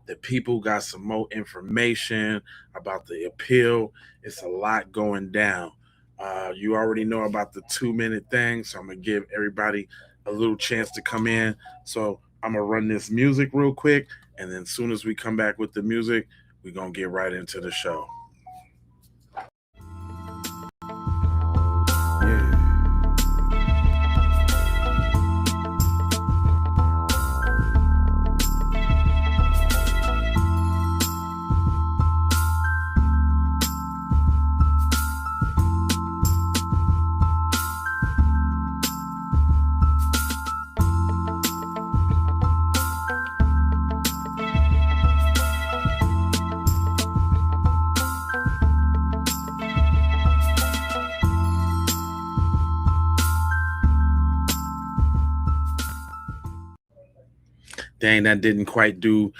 the people got some more information about the appeal. It's a lot going down. You already know about the 2 minute thing, so I'm gonna give everybody a little chance to come in. So I'm gonna run this music real quick, and then as soon as we come back with the music, we're gonna get right into the show. Dang, that didn't quite do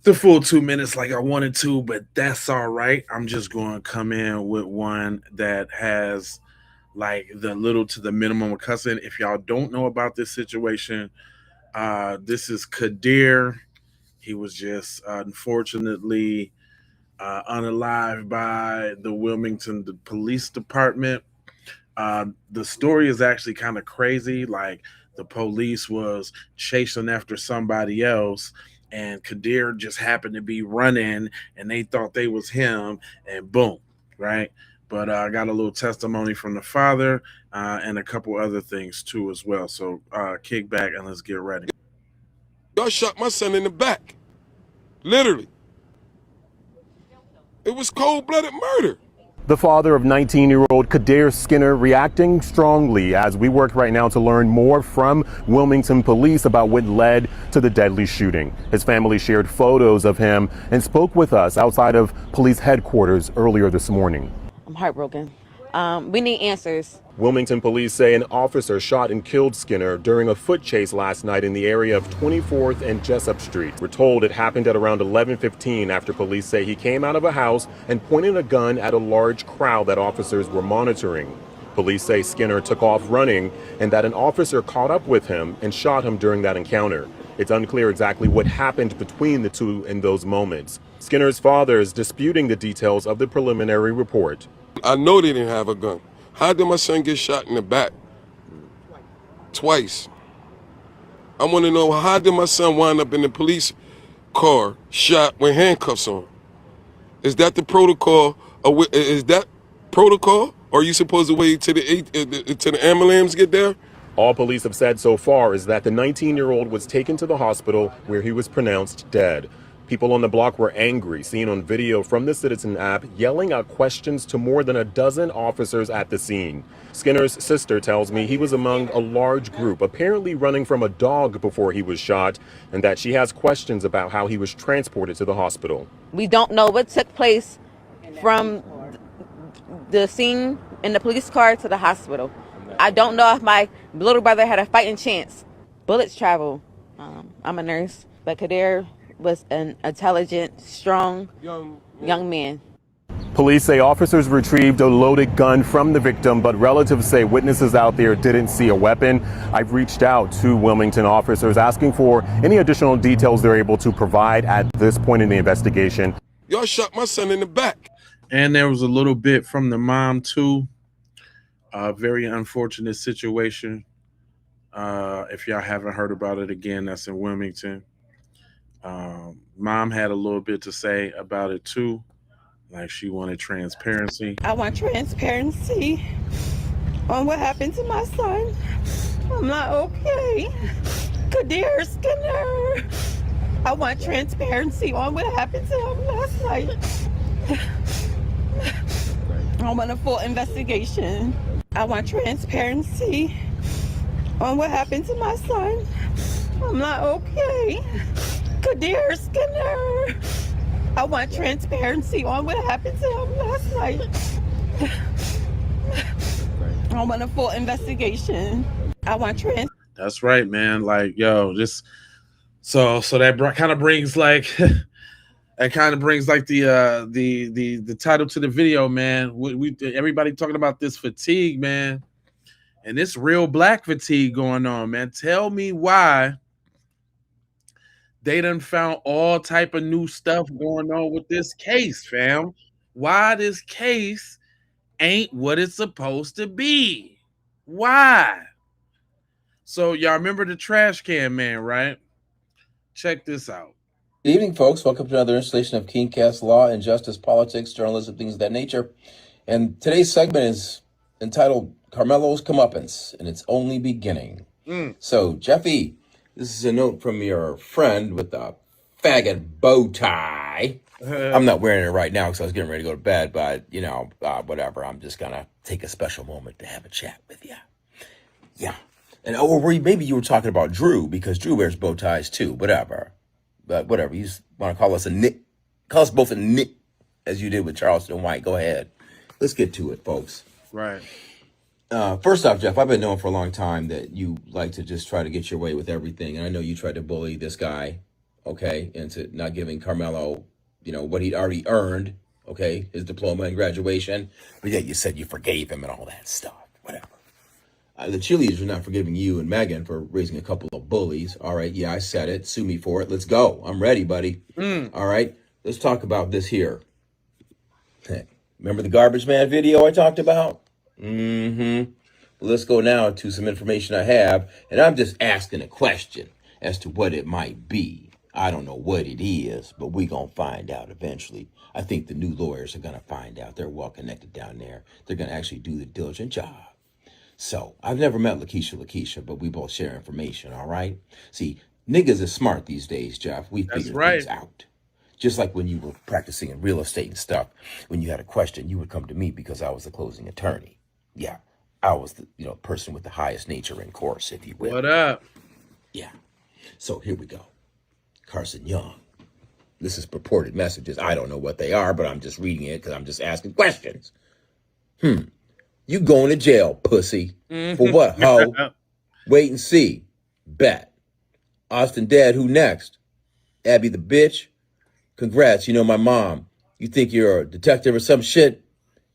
the full 2 minutes like I wanted to, but that's all right. I'm just going to come in with one that has like the little to the minimum of cussing. If y'all don't know about this situation, this is Kadir. He was just unfortunately unalived by the Wilmington Police Department. The story is actually kind of crazy. Like the police was chasing after somebody else, and Kadir just happened to be running, and they thought they was him, and boom, right? But I got a little testimony from the father and a couple other things too as well. So kick back and let's get ready. Y'all shot my son in the back, literally. It was cold-blooded murder. The father of 19-year-old Kadir Skinner reacting strongly as we work right now to learn more from Wilmington police about what led to the deadly shooting. His family shared photos of him and spoke with us outside of police headquarters earlier this morning. I'm heartbroken. We need answers. Wilmington police say an officer shot and killed Skinner during a foot chase last night in the area of 24th and Jessup Street. We're told it happened at around 11:15 after police say he came out of a house and pointed a gun at a large crowd that officers were monitoring. Police say Skinner took off running and that an officer caught up with him and shot him during that encounter. It's unclear exactly what happened between the two in those moments. Skinner's father is disputing the details of the preliminary report. I know they didn't have a gun. How did my son get shot in the back? Twice. I want to know, how did my son wind up in the police car shot with handcuffs on? Is that the protocol? Or is that protocol? Or are you supposed to wait till the ambulance get there? All police have said so far is that the 19-year-old was taken to the hospital where he was pronounced dead. People on the block were angry, seen on video from the Citizen app, yelling out questions to more than a dozen officers at the scene. Skinner's sister tells me he was among a large group, apparently running from a dog before he was shot, and that she has questions about how he was transported to the hospital. We don't know what took place from the scene in the police car to the hospital. I don't know if my little brother had a fighting chance. Bullets travel. I'm a nurse, but Kadir was an intelligent, strong young man. Police say officers retrieved a loaded gun from the victim, but relatives say witnesses out there didn't see a weapon. I've reached out to Wilmington officers asking for any additional details they're able to provide at this point in the investigation. Y'all shot my son in the back. And there was a little bit from the mom too. A very unfortunate situation. If y'all haven't heard about it, again, that's in Wilmington. Mom had a little bit to say about it too. Like she wanted transparency. I want transparency on what happened to my son. I'm not okay. Kadir Skinner. I want transparency on what happened to him last night. I want a full investigation. I want transparency on what happened to my son. I'm not okay. Kadir Skinner. I want transparency on what happened to him last night. I want a full investigation. I want That's right, man. Like, yo, just so that kind of brings like that kind of brings like the title to the video, man. We everybody talking about this fatigue, man, and this real black fatigue going on, man. Tell me why They done found all type of new stuff going on with this case, fam. Why this case ain't what it's supposed to be? Why? So y'all remember the trash can man, right? Check this out. Good evening, folks. Welcome to another installation of Keencast Law and Justice, Politics, Journalism, things of that nature. And today's segment is entitled Karmelo's Comeuppance, and it's only beginning. So, Jeffy, this is a note from your friend with the faggot bow tie. I'm not wearing it right now because I was getting ready to go to bed, but, whatever. I'm just going to take a special moment to have a chat with you. Yeah. And maybe you were talking about Drew because Drew wears bow ties too, whatever. But whatever, you just want to call us call us both a nit, as you did with Charleston White. Go ahead. Let's get to it, folks. Right. First off, Jeff, I've been knowing for a long time that you like to just try to get your way with everything. And I know you tried to bully this guy, okay, into not giving Karmelo, what he'd already earned, okay, his diploma and graduation. But yet you said you forgave him and all that stuff, whatever. The cheerleaders are not forgiving you and Megan for raising a couple of bullies. All right, yeah, I said it. Sue me for it. Let's go. I'm ready, buddy. All right, let's talk about this here. Remember the garbage man video I talked about? Let's go now to some information I have, and I'm just asking a question as to what it might be. I don't know what it is, but we're going to find out eventually. I think the new lawyers are going to find out. They're well connected down there. They're going to actually do the diligent job. So, I've never met Lakeisha, but we both share information, all right? See, niggas is smart these days, Jeff. We figure things out. Just like when you were practicing in real estate and stuff, when you had a question, you would come to me because I was the closing attorney. Yeah, I was the person with the highest nature in course, if you will. What up? Yeah. So, here we go. Carson Young. This is purported messages. I don't know what they are, but I'm just reading it because I'm just asking questions. You going to jail, pussy. For what, ho? Wait and see. Bet. Austin dead, who next? Abby the bitch? Congrats, my mom. You think you're a detective or some shit?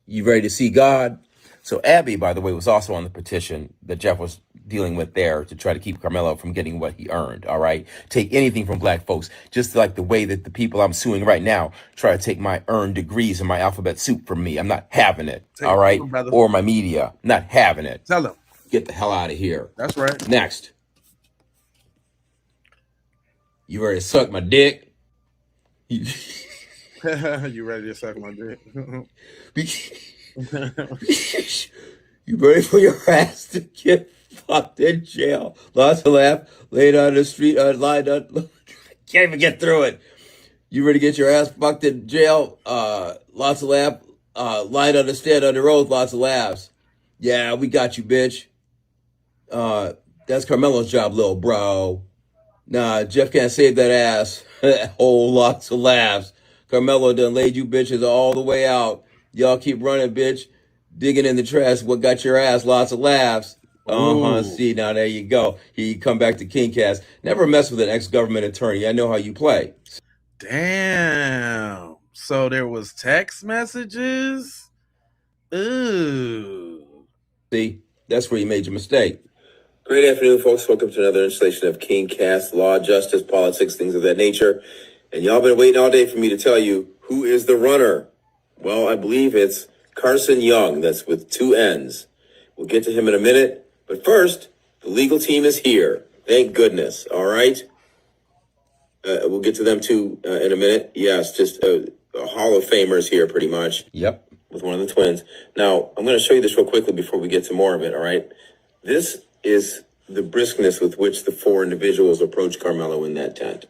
You ready to see God? So Abby, by the way, was also on the petition that Jeff was dealing with there to try to keep Karmelo from getting what he earned, all right? Take anything from black folks, just like the way that the people I'm suing right now try to take my earned degrees and my alphabet soup from me. I'm not having it, all right? Or my media. Not having it. Tell them. Get the hell out of here. That's right. Next. You ready to suck my dick? You ready to suck my dick? You ready for your ass to get fucked in jail? Lots of laugh, laid on the street, lined on. Can't even get through it. You ready to get your ass fucked in jail? Lots of laugh, lied on the stand under oath, lots of laughs. Yeah, we got you, bitch. That's Karmelo's job, little bro. Nah, Jeff can't save that ass. Whole lots of laughs. Karmelo done laid you bitches all the way out. Y'all keep running, bitch. Digging in the trash. What got your ass? Lots of laughs. See, now there you go. You come back to Kingcast. Never mess with an ex-government attorney. I know how you play. Damn. So there was text messages? Ooh. See, that's where you made your mistake. Great afternoon, folks. Welcome to another installation of Kingcast, Law, Justice, Politics, things of that nature. And y'all been waiting all day for me to tell you who is the runner. Well, I believe it's Carson Young. That's with 2 N's. We'll get to him in a minute. But first, the legal team is here. Thank goodness. All right. We'll get to them too in a minute. Yes, just a Hall of Famers here pretty much. Yep. With one of the twins. Now, I'm going to show you this real quickly before we get to more of it. All right. This is the briskness with which the 4 individuals approach Karmelo in that tent.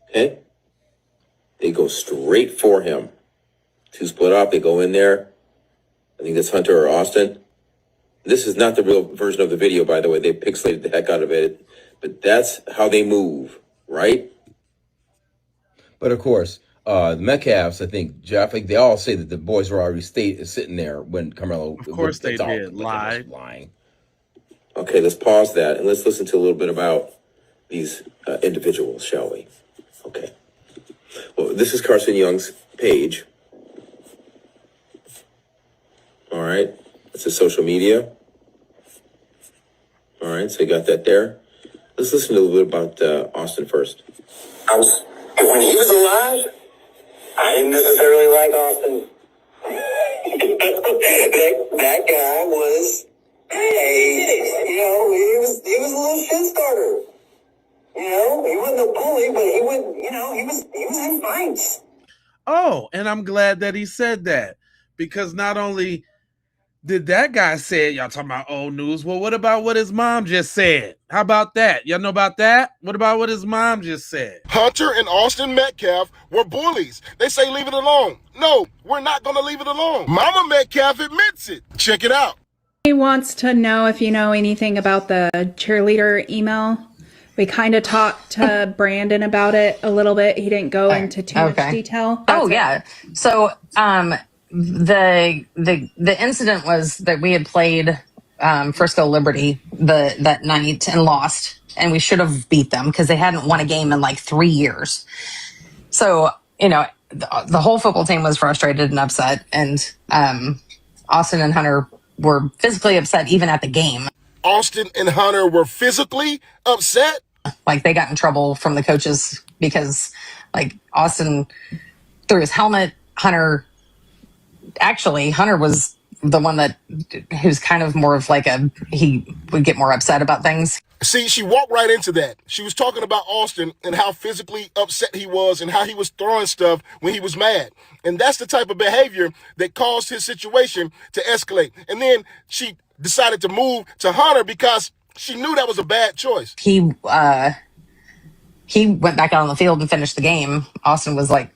Okay? They go straight for him. 2 split up. They go in there. I think that's Hunter or Austin. This is not the real version of the video, by the way. They pixelated the heck out of it. But that's how they move, right? But of course, the Metcalfs, I think, Jeff, they all say that the boys were already sitting there when Karmelo. Of course they did. Lying. Okay, let's pause that and let's listen to a little bit about these individuals, shall we? Okay. Well, this is Carson Young's page. All right. It's his social media. All right, so you got that there. Let's listen a little bit about Austin first. When he was alive, I didn't necessarily like Austin. that guy was, he was a little shit starter. He wasn't a bully, but he was in fights. Oh, and I'm glad that he said that, because not only did that guy say it, y'all talking about old news. Well, what about what his mom just said? How about that? Y'all know about that? What about what his mom just said? Hunter and Austin Metcalf were bullies. They say leave it alone. No, we're not going to leave it alone. Mama Metcalf admits it. Check it out. He wants to know if you know anything about the cheerleader email. We kind of talked to Brandon about it a little bit. He didn't go into too much detail. Yeah. So the incident was that we had played Frisco Liberty that night and lost, and we should have beat them because they hadn't won a game in like 3 years. So the whole football team was frustrated and upset, and Austin and Hunter were physically upset even at the game. Austin and Hunter were physically upset? Like, they got in trouble from the coaches because, like, Austin threw his helmet. Hunter was the one who's kind of more of like he would get more upset about things. See, she walked right into that. She was talking about Austin and how physically upset he was and how he was throwing stuff when he was mad. And that's the type of behavior that caused his situation to escalate. And then she decided to move to Hunter because she knew that was a bad choice. He went back out on the field and finished the game. Austin was like,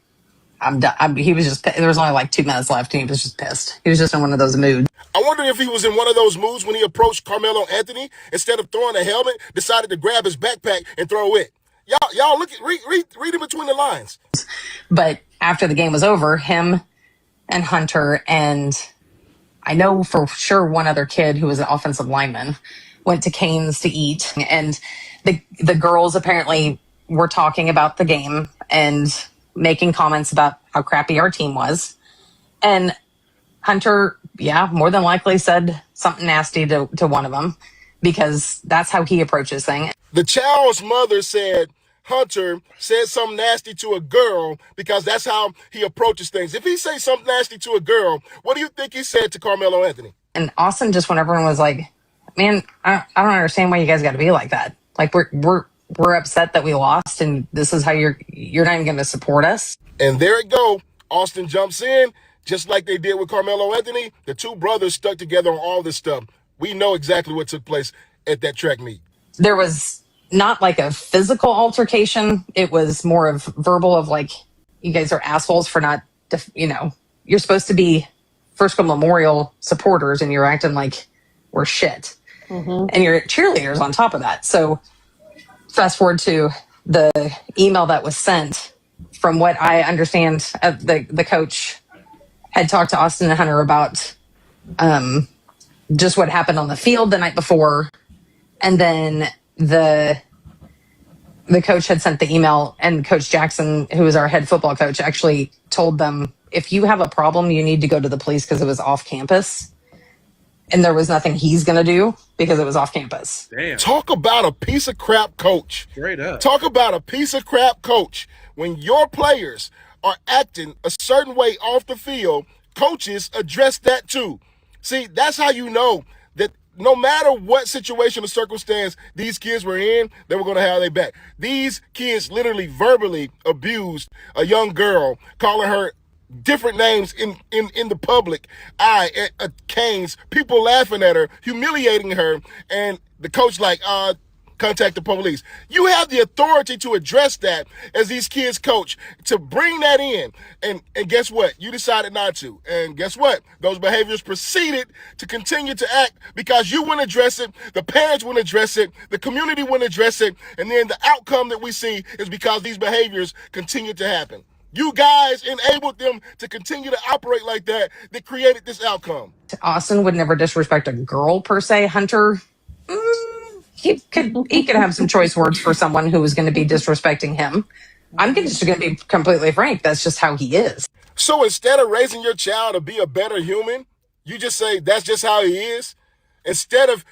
I'm done. He was just, there was only like 2 minutes left and he was just pissed. He was just in one of those moods. I wonder if he was in one of those moods when he approached Karmelo Anthony. Instead of throwing a helmet, decided to grab his backpack and throw it. Y'all look at, read in between the lines. But after the game was over, him and Hunter and I know for sure one other kid who was an offensive lineman went to Cane's to eat. And the girls apparently were talking about the game and making comments about how crappy our team was. And Hunter, more than likely said something nasty to one of them because that's how he approaches things. The child's mother said Hunter said something nasty to a girl because that's how he approaches things. If he say something nasty to a girl, what do you think he said to Karmelo Anthony? And Austin just, when everyone was like, man, I don't understand why you guys got to be like that. Like, we're upset that we lost, and this is how you're not even going to support us. And there it go. Austin jumps in, just like they did with Karmelo Anthony. The two brothers stuck together on all this stuff. We know exactly what took place at that track meet. There was not like a physical altercation. It was more of verbal of like, you guys are assholes for not, you're supposed to be Frisco Memorial supporters and you're acting like we're shit. Mm-hmm. And you're cheerleaders on top of that. So fast forward to the email that was sent. From what I understand, the coach had talked to Austin and Hunter about just what happened on the field the night before. And then the coach had sent the email, and Coach Jackson, who is our head football coach, actually told them, if you have a problem, you need to go to the police because it was off campus. And there was nothing he's going to do because it was off campus. Damn. Talk about a piece of crap coach. Straight up. Talk about a piece of crap coach. When your players are acting a certain way off the field, coaches address that too. See, that's how you know that no matter what situation or circumstance these kids were in, they were going to have their back. These kids literally verbally abused a young girl, calling her different names in the public eye at Cane's, people laughing at her, humiliating her, and the coach like, contact the police. You have the authority to address that as these kids coach, to bring that in. And guess what? You decided not to. And guess what? Those behaviors proceeded to continue to act because you wouldn't address it, the parents wouldn't address it, the community wouldn't address it, and then the outcome that we see is because these behaviors continue to happen. You guys enabled them to continue to operate like that created this outcome. Austin would never disrespect a girl per se. Hunter, he could have some choice words for someone who was going to be disrespecting him. I'm just going to be completely frank. That's just how he is. So instead of raising your child to be a better human, you just say that's just how he is. Instead of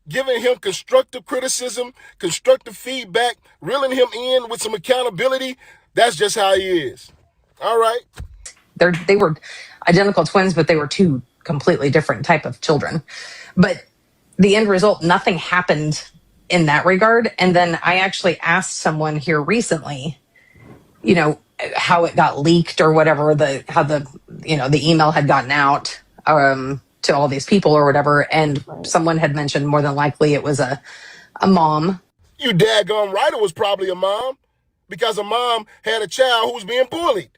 giving him constructive criticism, constructive feedback, reeling him in with some accountability. That's just how he is. All right. They were identical twins, but they were two completely different type of children. But the end result, nothing happened in that regard. And then I actually asked someone here recently, how it got leaked or whatever, how the email had gotten out to all these people or whatever. And someone had mentioned more than likely it was a mom. You daggone right it was probably a mom, because a mom had a child who was being bullied.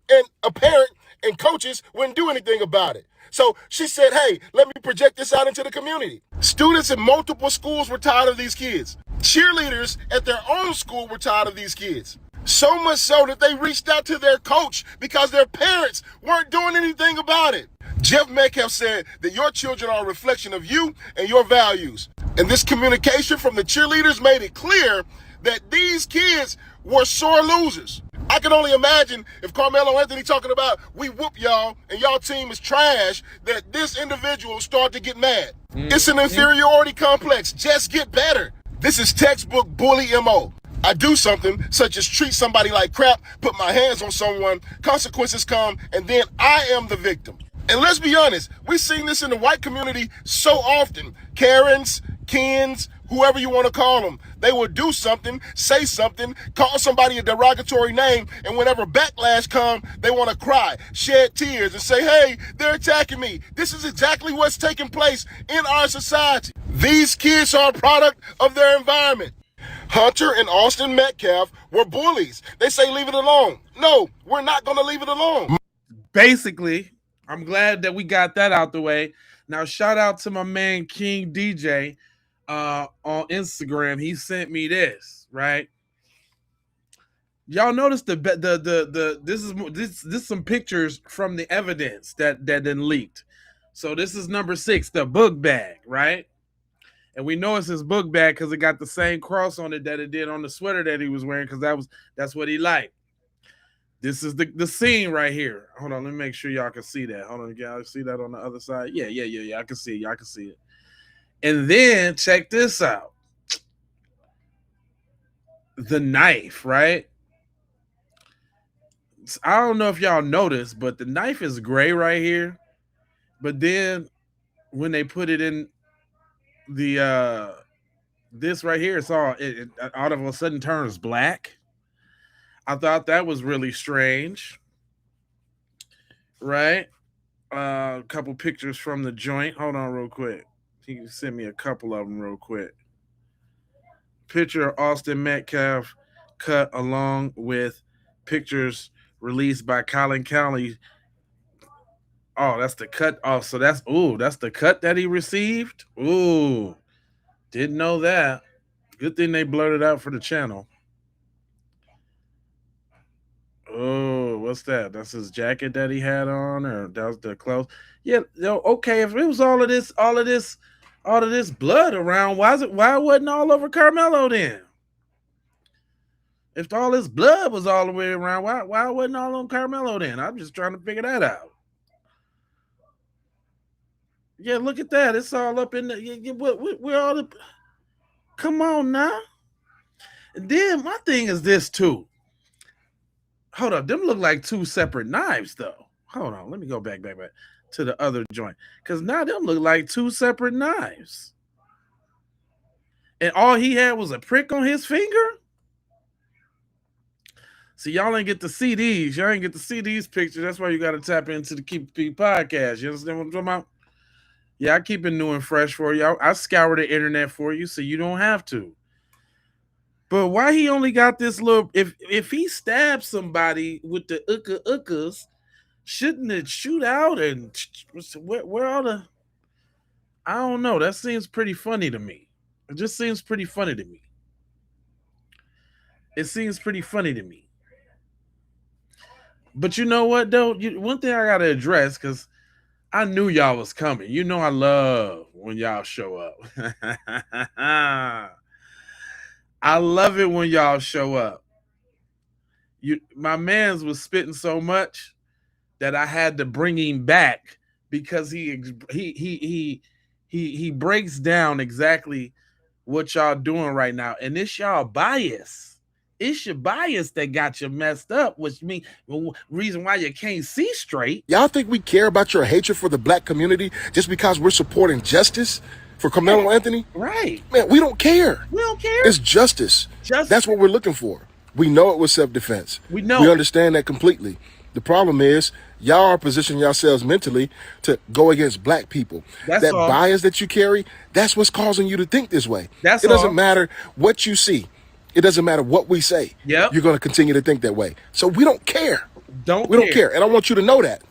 And a parent and coaches wouldn't do anything about it. So she said, hey, let me project this out into the community. Students in multiple schools were tired of these kids. Cheerleaders at their own school were tired of these kids. So much so that they reached out to their coach because their parents weren't doing anything about it. Jeff Metcalf said that your children are a reflection of you and your values. And this communication from the cheerleaders made it clear that these kids were sore losers. I can only imagine if Karmelo Anthony talking about we whoop y'all and y'all team is trash, that this individual start to get mad. It's an inferiority complex. Just get better. This is textbook bully MO. I do something such as treat somebody like crap, put my hands on someone, consequences come, and then I am the victim. And let's be honest, we've seen this in the white community so often. Karens, Kens, whoever you want to call them, they will do something, say something, call somebody a derogatory name, and whenever backlash comes, they want to cry, shed tears, and say, hey, they're attacking me. This is exactly what's taking place in our society. These kids are a product of their environment. Hunter and Austin Metcalf were bullies. They say leave it alone. No, we're not going to leave it alone. Basically, I'm glad that we got that out the way. Now, shout out to my man King DJ on Instagram. He sent me this, right? Y'all notice the this is some pictures from the evidence that then leaked. So this is number 6, the book bag, right? And we know it's his book bag because it got the same cross on it that it did on the sweater that he was wearing, because that's what he liked. This is the scene right here. Hold on, let me make sure y'all can see that. Hold on, y'all see that on the other side? Yeah. I can see it. Y'all can see it. And then check this out. The knife, right? I don't know if y'all noticed, but the knife is gray right here. But then when they put it in the this right here, it's all it all of a sudden turns black. I thought that was really strange, right? A couple pictures from the joint. Hold on, real quick. He can send me a couple of them real quick. Picture of Austin Metcalf cut along with pictures released by Colin County. Oh, that's the cut. Oh, so that's the cut that he received. Ooh, didn't know that. Good thing they blurred it out for the channel. Oh, what's that? That's his jacket that he had on, or that was the clothes. Yeah, okay. If it was all of this blood around, why wasn't all over Karmelo then? If all this blood was all the way around, why wasn't all on Karmelo then? I'm just trying to figure that out. Yeah, look at that. It's all up in the. We're all the. Come on now. And then my thing is this too. Hold up, them look like 2 separate knives though. Hold on, let me go back to the other joint, because now them look like 2 separate knives. And all he had was a prick on his finger. See, y'all ain't get to see these. Y'all ain't get to see these pictures. That's why you got to tap into the Keep It podcast. You understand what I'm talking about? Yeah, I keep it new and fresh for you. I scour the internet for you, so you don't have to. But why he only got this little? If he stabs somebody with the ukas, shouldn't it shoot out? And where all the? I don't know. That seems pretty funny to me. It just seems pretty funny to me. It seems pretty funny to me. But you know what though? One thing I gotta address, because I knew y'all was coming. You know I love when y'all show up. I love it when y'all show up. My man's was spitting so much that I had to bring him back, because he he breaks down exactly what y'all doing right now, and it's y'all bias. It's your bias that got you messed up, which means reason why you can't see straight. Y'all think we care about your hatred for the black community just because we're supporting justice for Carmelo Anthony? Right. Man, we don't care. We don't care. It's justice. That's what we're looking for. We know it was self-defense. We know. We understand that completely. The problem is y'all are positioning yourselves mentally to go against black people. That's all. Bias that you carry, that's what's causing you to think this way. That's it doesn't all. matter what you see. It doesn't matter what we say. Yep. You're going to continue to think that way. So we don't care. We don't care. And I want you to know that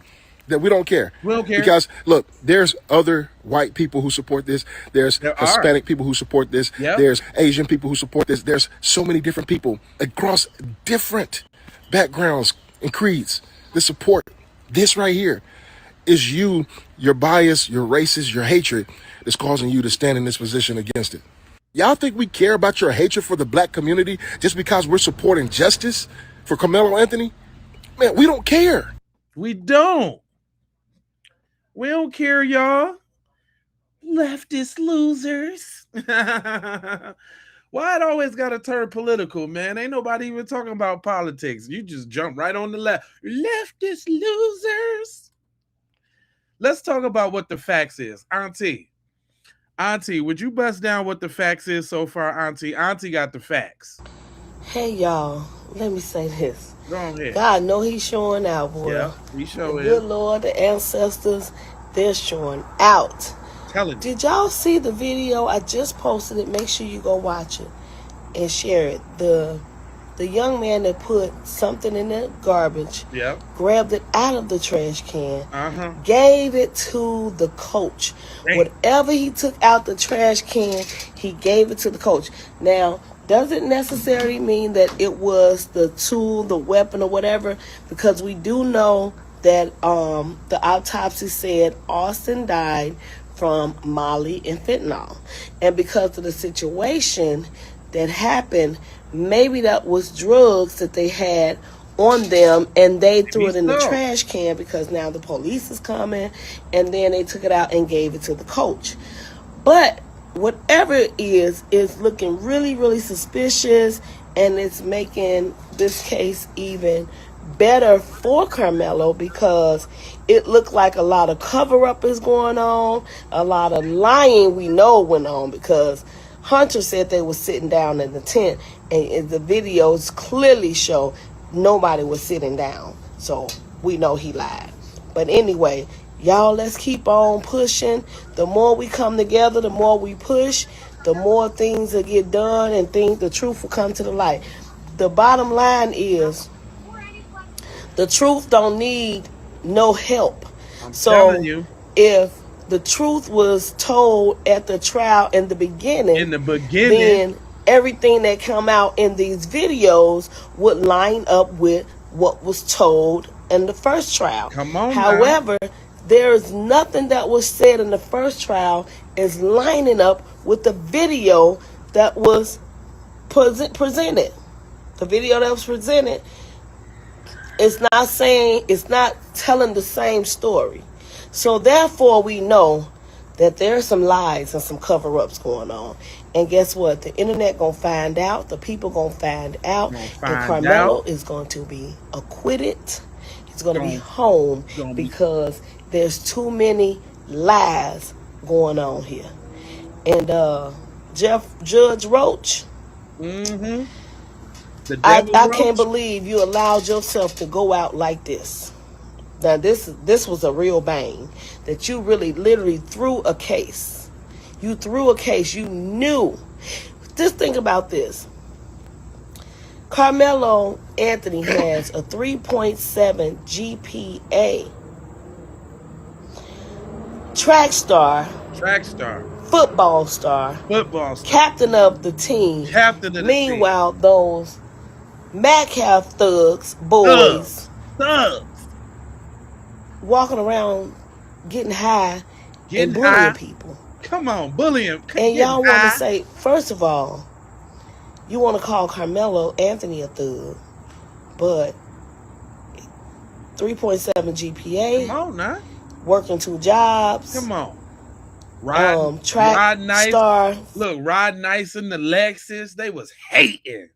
we don't care. We don't care. Because, look, there's other white people who support this. There's Hispanic people who support this. Yep. There's Asian people who support this. There's so many different people across different backgrounds and creeds that support this right here. Is you, your bias, your racist, your hatred that's causing you to stand in this position against it. Y'all think we care about your hatred for the black community just because we're supporting justice for Carmelo Anthony? Man, we don't care. We don't. We don't care, y'all. Leftist losers. Why it always got to turn political, man? Ain't nobody even talking about politics. You just jump right on the left. Leftist losers. Let's talk about what the facts is. Auntie, would you bust down what the facts is so far, Auntie? Auntie got the facts. Hey, y'all. Let me say this. Go ahead. God know he's showing out, boy. Yeah, he sure is. Good Lord, the ancestors, they're showing out. Telling you. Did y'all see the video? I just posted it. Make sure you go watch it and share it. The young man that put something in the garbage, grabbed it out of the trash can, gave it to the coach. Dang. Whatever he took out the trash can, he gave it to the coach. Now, doesn't necessarily mean that it was the tool, the weapon, or whatever, because we do know that the autopsy said Austin died from Molly and fentanyl. And because of the situation that happened, maybe that was drugs that they had on them and they threw it in the trash can because now the police is coming, and then they took it out and gave it to the coach. But whatever it is looking really, really suspicious, and it's making this case even better for Karmelo because it looked like a lot of cover-up is going on, a lot of lying we know went on because Hunter said they were sitting down in the tent, and the videos clearly show nobody was sitting down. So we know he lied. But anyway, y'all, let's keep on pushing. The more we come together, the more we push, the more things will get done and the truth will come to the light. The bottom line is the truth don't need no help. I'm telling you. If the truth was told at the trial in the beginning, then everything that come out in these videos would line up with what was told in the first trial. Come on. However, there's nothing that was said in the first trial is lining up with the video that was presented. The video that was presented is not telling the same story. So therefore, we know that there's some lies and some cover-ups going on. And guess what? The internet gonna find out. The people gonna find out. And Karmelo is going to be acquitted. He's gonna be home because there's too many lies going on here. And Judge Roach, I can't believe you allowed yourself to go out like this. Now, this was a real bang, that you really literally threw a case. You threw a case. You knew. Just think about this. Karmelo Anthony has a 3.7 GPA. Track star. Football star. Captain of the team. Meanwhile, those Metcalf thugs, boys, walking around getting high and bullying people. Come on, bullying. And y'all want to say, first of all, you want to call Karmelo Anthony a thug, but 3.7 GPA. Come on now. Working 2 jobs. Come on. track Rod Nice. star, Look, Rod Nice and the Lexus, they was hating.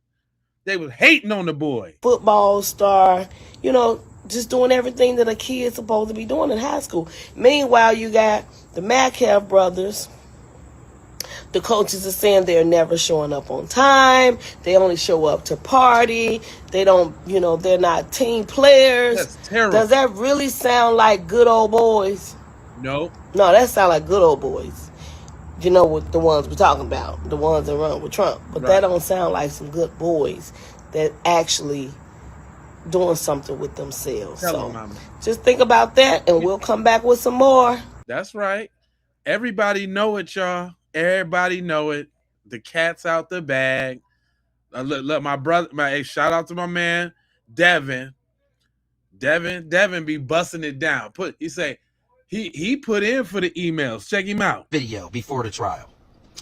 They was hating on the boy. football star, you know, just doing everything that a kid's supposed to be doing in high school. Meanwhile, you got the Metcalf brothers. The coaches are saying they're never showing up on time. They only show up to party. They don't, you know, they're not team players. That's terrible. Does that really sound like good old boys? No. No, that sound like good old boys. You know what the ones we're talking about, the ones that run with Trump. But that don't sound like some good boys that actually doing something with themselves. Tell so them, mama. just think about that, and we'll come back with some more. That's right. Everybody know it, y'all. Everybody know it. The cat's out the bag. Look, my brother, hey, shout out to my man, Devin. Devin be busting it down. He say he put in for the emails. Check him out. Video before the trial.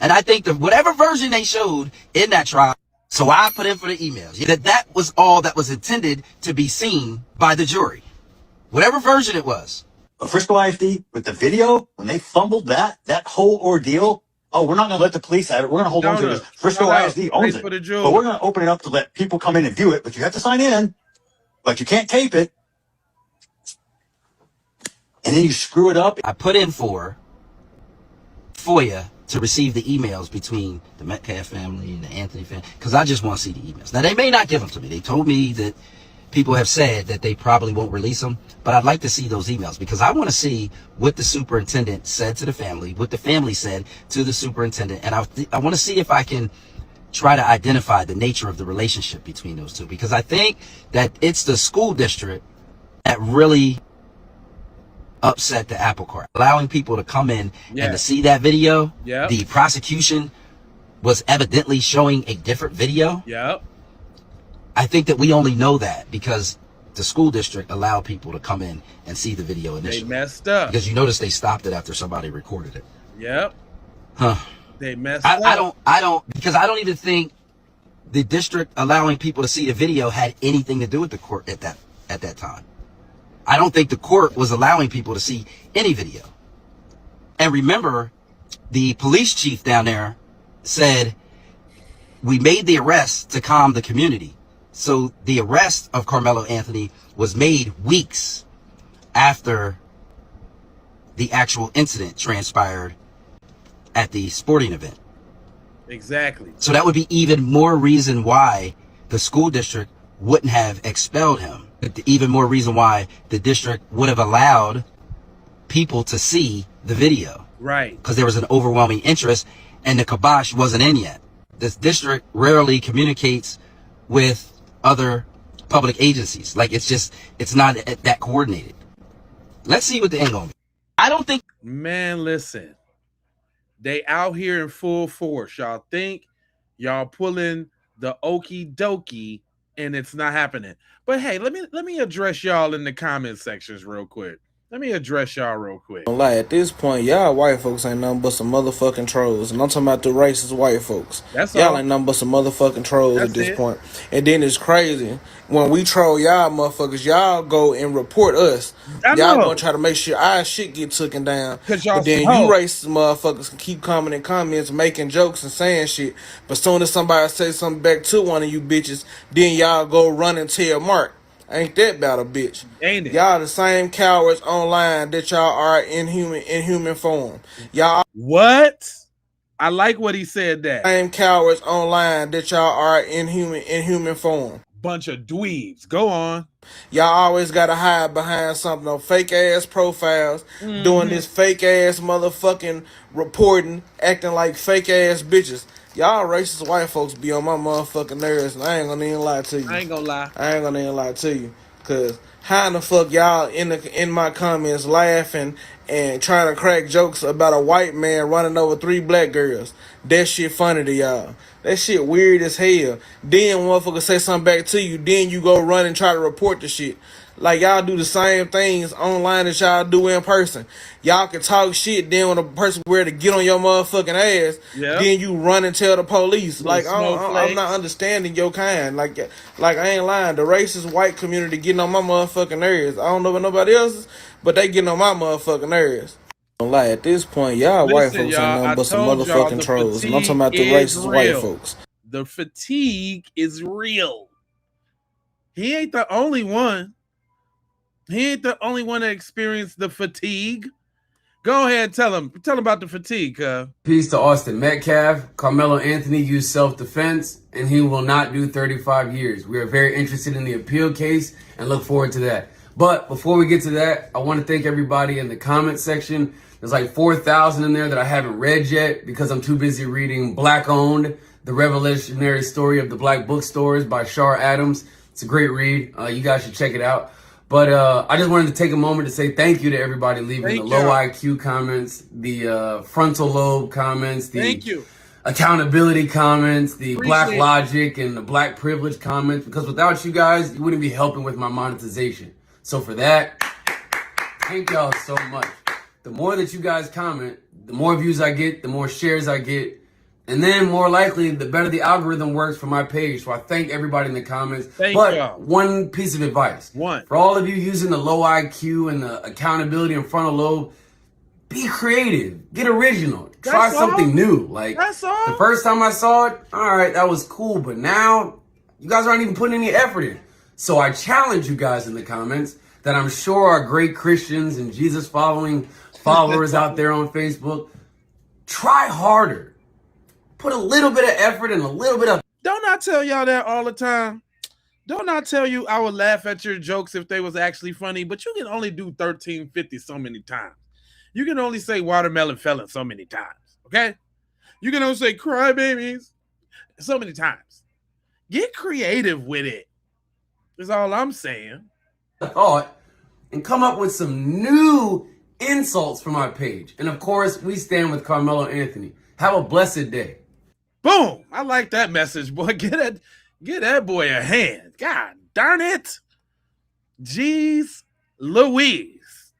And I think that whatever version they showed in that trial, so I put in for the emails. That was all that was intended to be seen by the jury. Whatever version it was. But Frisco ISD, with the video, when they fumbled that whole ordeal, we're not going to let the police have it. We're going to hold on to this. Frisco ISD owns it. But we're going to open it up to let people come in and view it. But you have to sign in. But you can't tape it. And then you screw it up. I put in for FOIA to receive the emails between the Metcalf family and the Anthony family, because I just want to see the emails. Now, they may not give them to me. They told me that people have said that they probably won't release them, but I'd like to see those emails because I want to see what the superintendent said to the family, what the family said to the superintendent, and I want to see if I can try to identify the nature of the relationship between those two, because I think that it's the school district that really upset the apple cart, allowing people to come in and to see that video. The prosecution was evidently showing a different video. I think that we only know that because the school district allowed people to come in and see the video initially. They messed up. Because you notice they stopped it after somebody recorded it. They messed up. I don't, because I don't even think the district allowing people to see the video had anything to do with the court at that time. I don't think the court was allowing people to see any video. And remember, the police chief down there said, we made the arrest to calm the community. So the arrest of Karmelo Anthony was made weeks after the actual incident transpired at the sporting event. Exactly. So that would be even more reason why the school district wouldn't have expelled him. Even more reason why the district would have allowed people to see the video. Right. Because there was an overwhelming interest and the kibosh wasn't in yet. This district rarely communicates with other public agencies. Like, it's not that coordinated. Let's see what the end gonna be. I don't think. Man, listen. They out here in full force. Y'all think y'all pulling the okie dokie and it's not happening. But hey, let me address y'all in the comment sections real quick. Let me address y'all real quick. Like, at this point, y'all white folks ain't nothing but some motherfucking trolls. And I'm talking about the racist white folks. Y'all ain't nothing but some motherfucking trolls at this point. And then it's crazy. When we troll y'all motherfuckers, y'all go and report us. Y'all gonna try to make sure our shit get taken down. But then you racist motherfuckers can keep coming in comments, making jokes and saying shit. But soon as somebody say something back to one of you bitches, then y'all go run and tell Mark. Ain't that about a bitch? Ain't it? Y'all the same cowards online that y'all are in human form. Y'all what? I like what he said. That same cowards online that y'all are in human form. Bunch of dweebs. Go on. Y'all always gotta hide behind something on fake ass profiles, doing this fake ass motherfucking reporting, acting like fake ass bitches. Y'all racist white folks be on my motherfucking nerves, and I ain't gonna even lie to you. I ain't gonna lie. I ain't gonna even lie to you. Cause how in the fuck y'all in my comments laughing and trying to crack jokes about a white man running over 3 black girls? That shit funny to y'all. That shit weird as hell. Then motherfucker say something back to you, then you go run and try to report the shit. Like, y'all do the same things online that y'all do in person. Y'all can talk shit, then when a person were to get on your motherfucking ass, then you run and tell the police. Like, I'm not understanding your kind. Like I ain't lying. The racist white community getting on my motherfucking nerves. I don't know about nobody else's, but they getting on my motherfucking nerves. Don't lie, at this point, y'all white Listen, folks ain't y'all, nothing I but some told y'all motherfucking the trolls. And I'm talking fatigue about the is racist white real. folks. The fatigue is real. He ain't the only one. He ain't the only one that experienced the fatigue. Go ahead, tell him about the fatigue. Peace to Austin Metcalf. Carmelo Anthony used self-defense, and he will not do 35 years. We are very interested in the appeal case and look forward to that. But before we get to that, I want to thank everybody in the comment section. There's like 4,000 in there that I haven't read yet because I'm too busy reading Black Owned, The Revolutionary Story of the Black Bookstores by Shar Adams. It's a great read. You guys should check it out. But I just wanted to take a moment to say thank you to everybody leaving the low IQ comments, the frontal lobe comments, the accountability comments, the black logic and the black privilege comments, because without you guys, you wouldn't be helping with my monetization. So for that, thank y'all so much. The more that you guys comment, the more views I get, the more shares I get. And then more likely, the better the algorithm works for my page. So I thank everybody in the comments. But one piece of advice. For all of you using the low IQ and the accountability and frontal lobe, be creative. Get original. Try something new. Like, the first time I saw it, all right, that was cool. But now, you guys aren't even putting any effort in. So I challenge you guys in the comments that I'm sure are great Christians and Jesus following followers out there on Facebook. Try harder. Put a little bit of effort and a little bit of... Don't I tell y'all that all the time? Don't I tell you I would laugh at your jokes if they was actually funny, but you can only do 1350 so many times. You can only say watermelon felon so many times, okay? You can only say crybabies so many times. Get creative with it. That's all I'm saying. Thought and come up with some new insults for my page. And of course, we stand with Carmelo Anthony. Have a blessed day. Boom! I like that message, boy. Get that boy a hand. God darn it. Jeez Louise.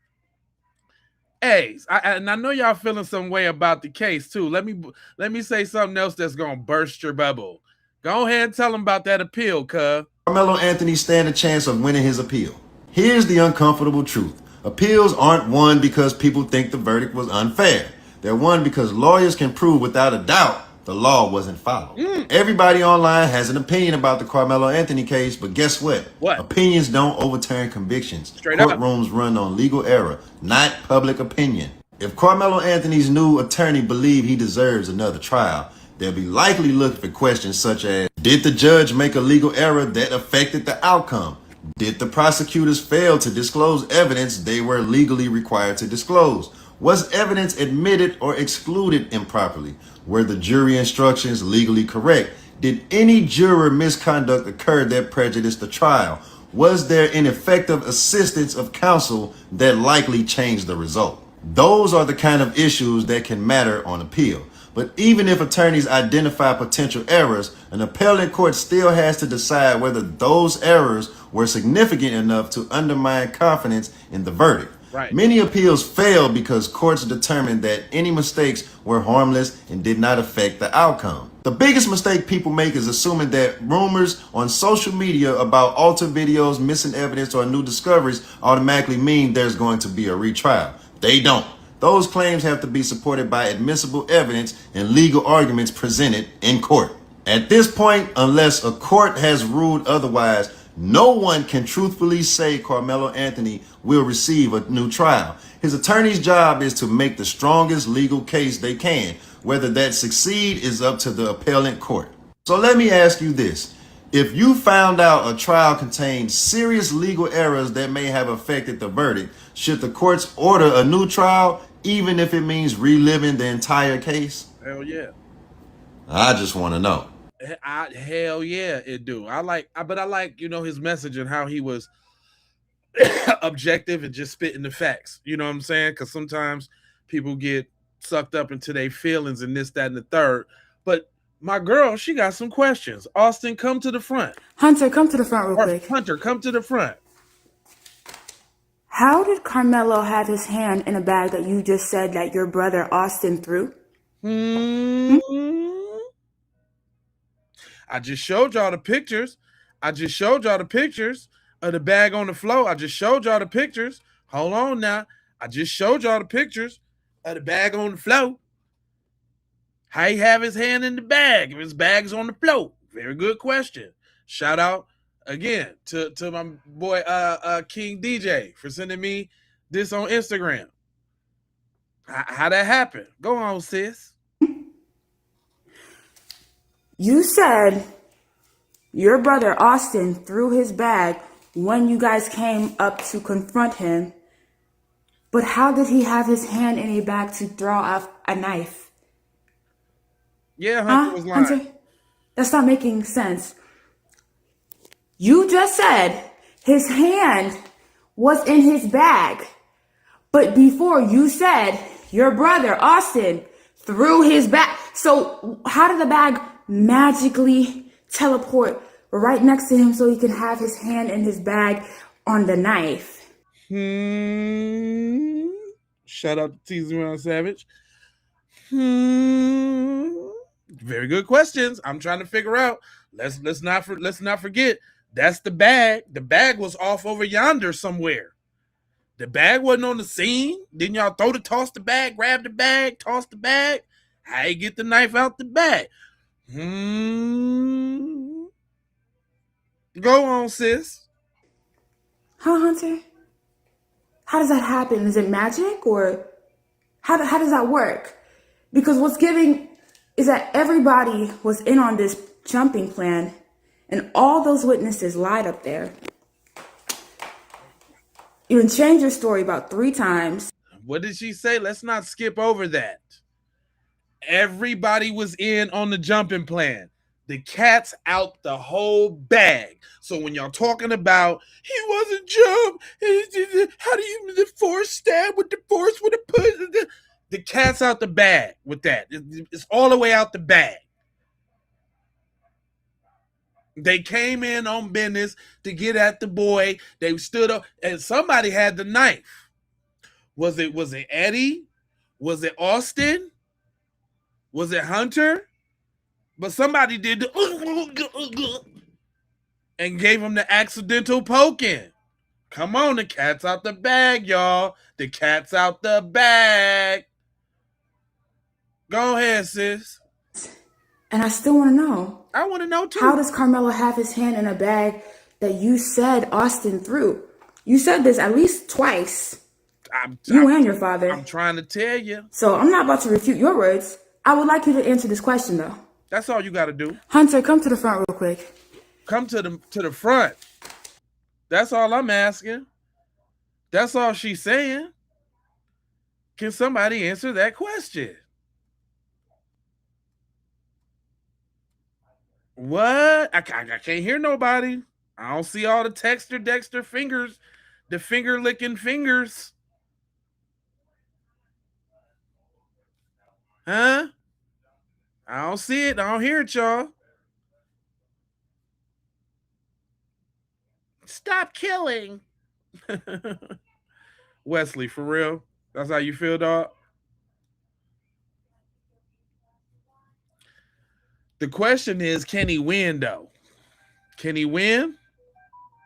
Hey, and I know y'all feeling some way about the case too. Let me say something else that's gonna burst your bubble. Go ahead and tell them about that appeal, cuz. Carmelo Anthony stand a chance of winning his appeal. Here's the uncomfortable truth. Appeals aren't won because people think the verdict was unfair. They're won because lawyers can prove without a doubt the law wasn't followed. Everybody online has an opinion about the Carmelo Anthony case, but guess what? Opinions don't overturn convictions. Courtrooms run on legal error, not public opinion. If Carmelo Anthony's new attorney believe he deserves another trial, they'll be likely looking for questions such as, did the judge make a legal error that affected the outcome? Did the prosecutors fail to disclose evidence they were legally required to disclose? Was evidence admitted or excluded improperly? Were the jury instructions legally correct? Did any juror misconduct occur that prejudiced the trial? Was there ineffective assistance of counsel that likely changed the result? Those are the kind of issues that can matter on appeal. But even if attorneys identify potential errors, an appellate court still has to decide whether those errors were significant enough to undermine confidence in the verdict. Many appeals fail because courts determined that any mistakes were harmless and did not affect the outcome. The biggest mistake people make is assuming that rumors on social media about altered videos, missing evidence, or new discoveries automatically mean there's going to be a retrial. They don't. Those claims have to be supported by admissible evidence and legal arguments presented in court. At this point, unless a court has ruled otherwise, no one can truthfully say Carmelo Anthony will receive a new trial. His attorney's job is to make the strongest legal case they can. Whether that succeed is up to the appellate court. So let me ask you this. If you found out a trial contained serious legal errors that may have affected the verdict, should the courts order a new trial, even if it means reliving the entire case? Hell yeah. I just want to know. Hell yeah, it do. But I like, his message and how he was objective and just spitting the facts. You know what I'm saying? Because sometimes people get sucked up into their feelings and this, that, and the third. But my girl, she got some questions. Austin, come to the front. Hunter, come to the front real quick. Hunter, come to the front. How did Carmelo have his hand in a bag that you just said that your brother Austin threw? I just showed y'all the pictures. of the bag on the floor. I just showed y'all the pictures. Hold on now. I just showed y'all the pictures. the bag on the floor? How he have his hand in the bag if his bag's on the floor? Very good question. Shout out again to my boy King DJ for sending me this on Instagram. How that happened? Go on, sis. You said your brother Austin threw his bag when you guys came up to confront him, but how did he have his hand in a bag to throw off a knife? Yeah, Hunter was lying. Hunter? That's not making sense. You just said his hand was in his bag, but before you said your brother Austin threw his bag. So how did the bag magically teleport right next to him so he can have his hand in his bag on the knife? Shout out to TZ1 Savage. Very good questions. I'm trying to figure out. Let's not forget. That's the bag. The bag was off over yonder somewhere. The bag wasn't on the scene. Didn't y'all toss the bag, grab the bag, toss the bag? How you get the knife out the bag? Go on, sis. Huh, Hunter? How does that happen? Is it magic or how does that work? Because what's giving is that everybody was in on this jumping plan and all those witnesses lied up there. You can change your story about 3 times. What did she say? Let's not skip over that. Everybody was in on the jumping plan. The cat's out the whole bag. So when y'all talking about he wasn't jumped, how do you the force stab with the force with the push? The cat's out the bag with that. It's all the way out the bag. They came in on business to get at the boy. They stood up and somebody had the knife. Was it Eddie? Was it Austin? Was it Hunter? But somebody did the and gave him the accidental poking. Come on, the cat's out the bag, y'all. The cat's out the bag. Go ahead, sis. And I still want to know. I want to know too. How does Karmelo have his hand in a bag that you said Austin threw? You said this at least twice. You and your father. I'm trying to tell you. So I'm not about to refute your words. I would like you to answer this question though. That's all you got to do. Hunter, come to the front real quick. Come to the front. That's all I'm asking. That's all she's saying. Can somebody answer that question? What? I can't hear nobody. I don't see all the Dexter fingers, the finger licking fingers. Huh? I don't see it. I don't hear it, y'all. Stop killing. Wesley, for real? That's how you feel, dog? The question is, can he win, though? Can he win?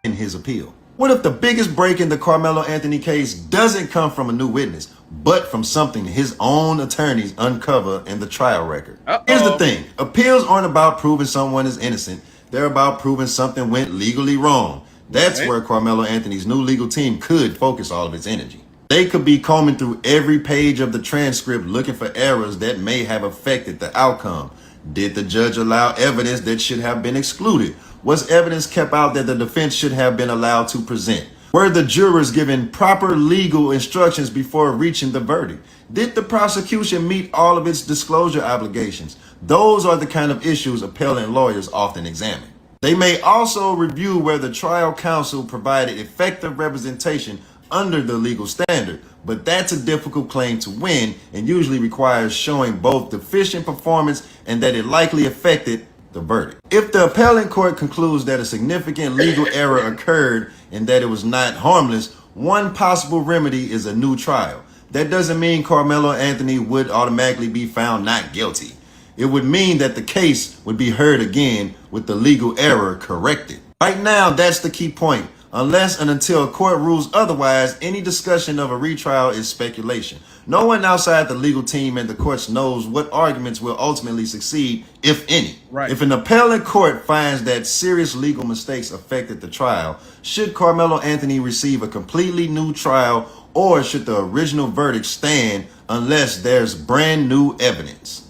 In his appeal. What if the biggest break in the Karmelo Anthony case doesn't come from a new witness, but from something his own attorneys uncover in the trial record? Here's the thing. Appeals aren't about proving someone is innocent. They're about proving something went legally wrong. That's where Karmelo Anthony's new legal team could focus all of its energy. They could be combing through every page of the transcript looking for errors that may have affected the outcome. Did the judge allow evidence that should have been excluded? Was evidence kept out that the defense should have been allowed to present? Were the jurors given proper legal instructions before reaching the verdict? Did the prosecution meet all of its disclosure obligations? Those are the kind of issues appellate lawyers often examine. They may also review whether trial counsel provided effective representation under the legal standard, but that's a difficult claim to win and usually requires showing both deficient performance and that it likely affected the verdict. If the appellate court concludes that a significant legal error occurred and that it was not harmless, one possible remedy is a new trial. That doesn't mean Karmelo Anthony would automatically be found not guilty. It would mean that the case would be heard again with the legal error corrected. Right now, that's the key point. Unless and until a court rules otherwise, any discussion of a retrial is speculation. No one outside the legal team and the courts knows what arguments will ultimately succeed, if any. Right. If an appellate court finds that serious legal mistakes affected the trial, should Karmelo Anthony receive a completely new trial, or should the original verdict stand unless there's brand new evidence?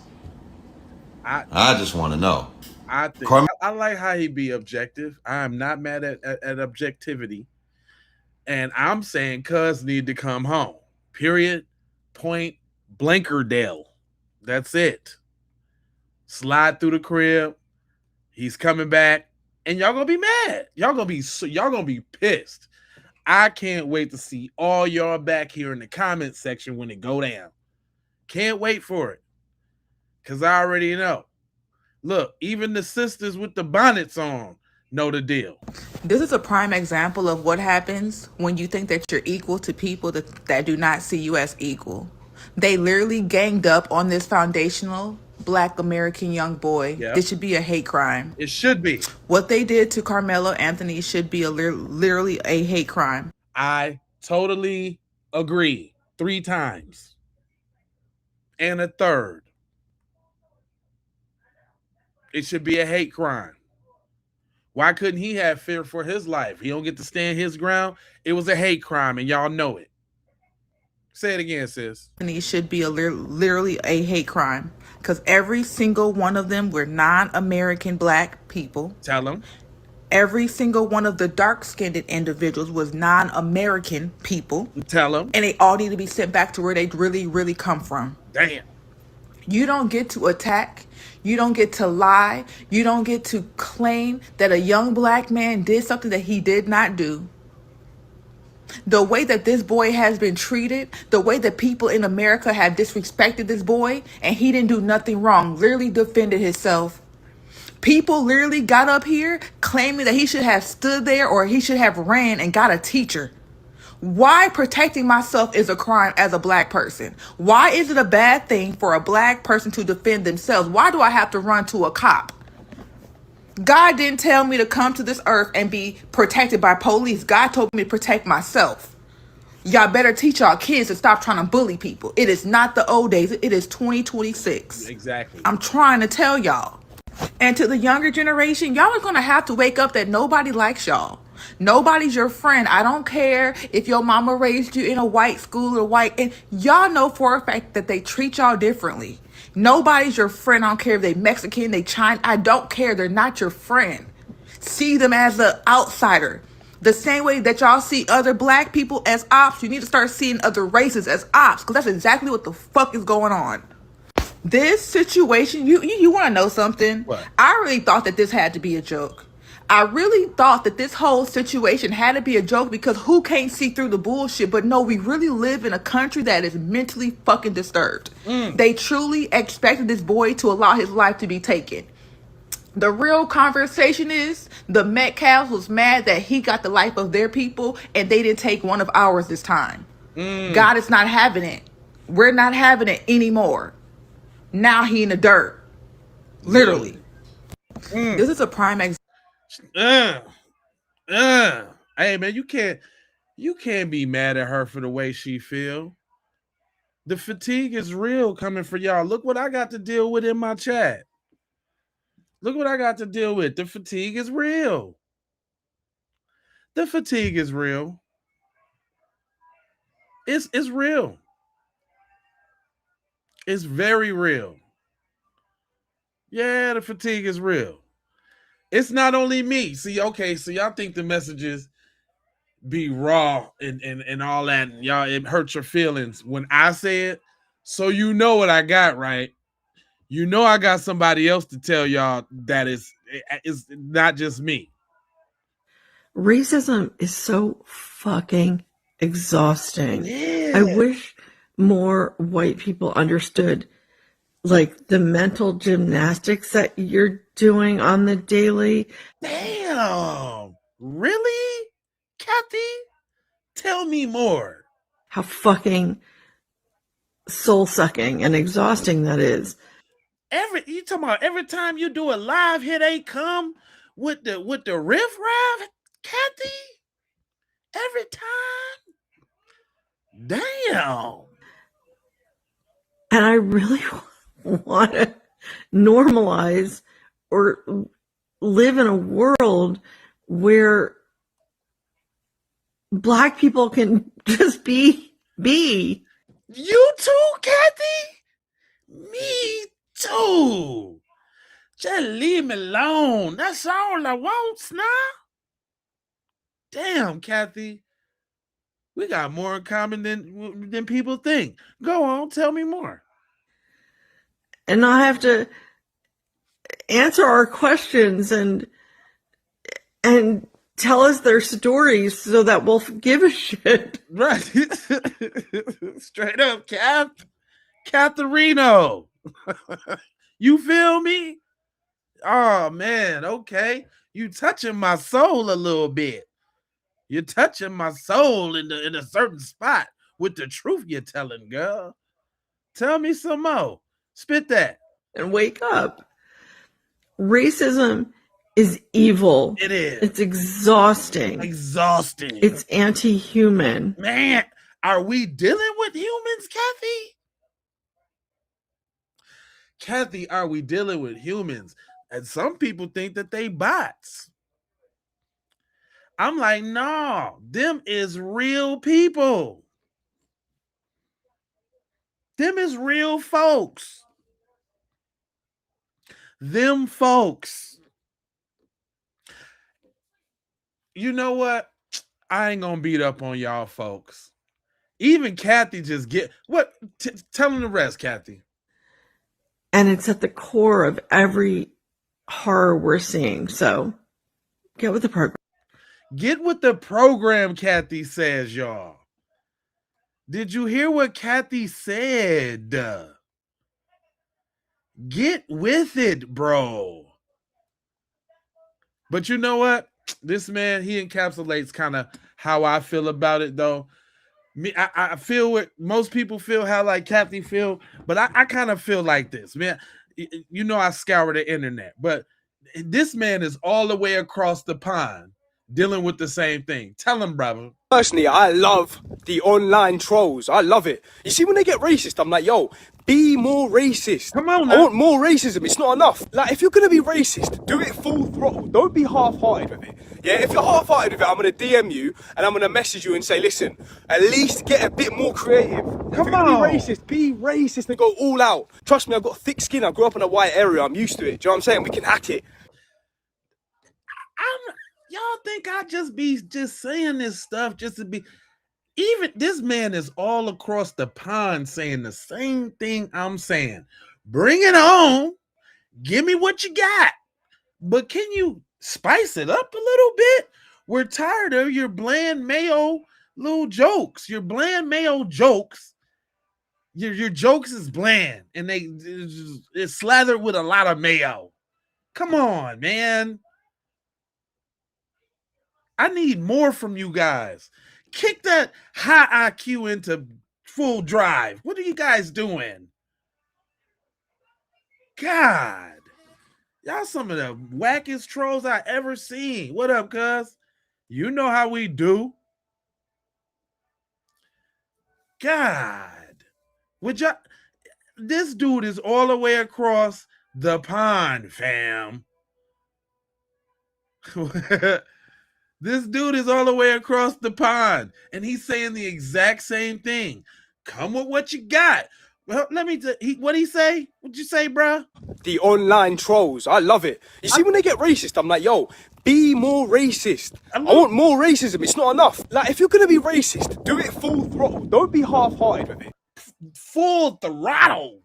I just want to know. I think I like how he be objective. I am not mad at objectivity. And I'm saying Cuz need to come home. Period. Point Blankerdale. That's it. Slide through the crib. He's coming back. And y'all gonna be mad. Y'all gonna be pissed. I can't wait to see all y'all back here in the comment section when it go down. Can't wait for it. Cause I already know. Look, even the sisters with the bonnets on know the deal. This is a prime example of what happens when you think that you're equal to people that do not see you as equal. They literally ganged up on this foundational Black American young boy. Yep. This should be a hate crime. It should be. What they did to Karmelo Anthony should be literally a hate crime. I totally agree. 3 times. And a third. It should be a hate crime. Why couldn't he have fear for his life? He don't get to stand his ground. It was a hate crime, and y'all know it. Say it again, sis. It should be literally a hate crime because every single one of them were non-American Black people. Tell them. Every single one of the dark-skinned individuals was non-American people. Tell them. And they all need to be sent back to where they really, really come from. Damn. You don't get to attack. You don't get to lie. You don't get to claim that a young Black man did something that he did not do. The way that this boy has been treated, the way that people in America have disrespected this boy, and he didn't do nothing wrong, literally defended himself. People literally got up here claiming that he should have stood there or he should have ran and got a teacher. Why protecting myself is a crime as a Black person? Why is it a bad thing for a Black person to defend themselves? Why do I have to run to a cop? God didn't tell me to come to this earth and be protected by police. God told me to protect myself. Y'all better teach y'all kids to stop trying to bully people. It is not the old days. It is 2026. Exactly. I'm trying to tell y'all. And to the younger generation, y'all are going to have to wake up that nobody likes y'all. Nobody's your friend. I don't care if your mama raised you in a white school or white. And y'all know for a fact that they treat y'all differently. Nobody's your friend. I don't care if they Mexican, they Chinese. I don't care. They're not your friend. See them as an outsider. The same way that y'all see other Black people as ops, you need to start seeing other races as ops. Because that's exactly what the fuck is going on. This situation, you want to know something? What? I really thought that this had to be a joke. I really thought that this whole situation had to be a joke because who can't see through the bullshit? But no, we really live in a country that is mentally fucking disturbed. They truly expected this boy to allow his life to be taken. The real conversation is the Metcalfs was mad that he got the life of their people and they didn't take one of ours this time. God is not having it. We're not having it anymore. Now he in the dirt. Literally. This is a prime example. Hey man, you can't be mad at her for the way she feel. The fatigue is real coming for y'all. Look what I got to deal with in my chat. Look what I got to deal with. The fatigue is real. The fatigue is real. It's real. It's very real. Yeah, the fatigue is real. It's not only me. See, okay, so y'all think the messages be raw and all that, and y'all, it hurts your feelings when I say it. So you know what I got, right? You know I got somebody else to tell y'all that it's not just me. Racism is so fucking exhausting. I wish more white people understood like the mental gymnastics that you're doing on the daily. Damn. Really? Kathy? Tell me more. How fucking soul-sucking and exhausting that is. You talking about every time you do a live, here they come with the riff raff, Kathy? Every time? Damn. And I really want to normalize or live in a world where Black people can just be. You too, Kathy? Me too. Just leave me alone. That's all I want now. Damn, Kathy. We got more in common than people think. Go on, tell me more. And not have to answer our questions and tell us their stories so that we'll give a shit. Right. Straight up, Catherino. You feel me? Oh man, okay. You touching my soul a little bit. You're touching my soul in a certain spot with the truth you're telling, girl. Tell me some more. Spit that. And wake up. Racism is evil. It is. It's exhausting. It's anti-human. Man, are we dealing with humans, Kathy? Kathy, are we dealing with humans? And some people think that they bots. I'm like, no, them is real people. Them is real folks. Them folks. You know what? I ain't gonna beat up on y'all folks. Even Kathy just get what? Tell them the rest, Kathy. And it's at the core of every horror we're seeing. So get with the program. Get with the program, Kathy says, y'all. Did you hear what Kathy said? Get with it, bro. But you know what? This man, he encapsulates kind of how I feel about it, though. Me, I feel what most people feel, how like Kathy feel, but I kind of feel like this, man. You know, I scour the internet, but this man is all the way across the pond dealing with the same thing. Tell him, brother. Personally, I love the online trolls. I love it. You see, when they get racist, I'm like, yo, be more racist. Come on, I want more racism. It's not enough. Like, if you're gonna be racist, do it full throttle. Don't be half-hearted with it. Yeah, if you're half-hearted with it, I'm gonna DM you and I'm gonna message you and say, listen, at least get a bit more creative. If you're gonna be racist and go all out. Trust me, I've got thick skin. I grew up in a white area. I'm used to it. Do you know what I'm saying? We can hack it. Y'all think I just saying this stuff just to be? Even this man is all across the pond saying the same thing I'm saying. Bring it on. Give me what you got. But can you spice it up a little bit? We're tired of your bland mayo little jokes. Your bland mayo jokes. Your jokes is bland and it's slathered with a lot of mayo. Come on, man. I need more from you guys. Kick that high IQ into full drive. What are you guys doing? God. Y'all some of the wackest trolls I ever seen. What up, cuz? You know how we do. God. Would y'all... This dude is all the way across the pond, fam. This dude is all the way across the pond, and he's saying the exact same thing. Come with what you got. Well, let me what he say? What'd you say, bruh? The online trolls. I love it. You see, when they get racist, I'm like, yo, be more racist. I want more racism. It's not enough. Like, if you're going to be racist, do it full throttle. Don't be half-hearted with it. Full throttle.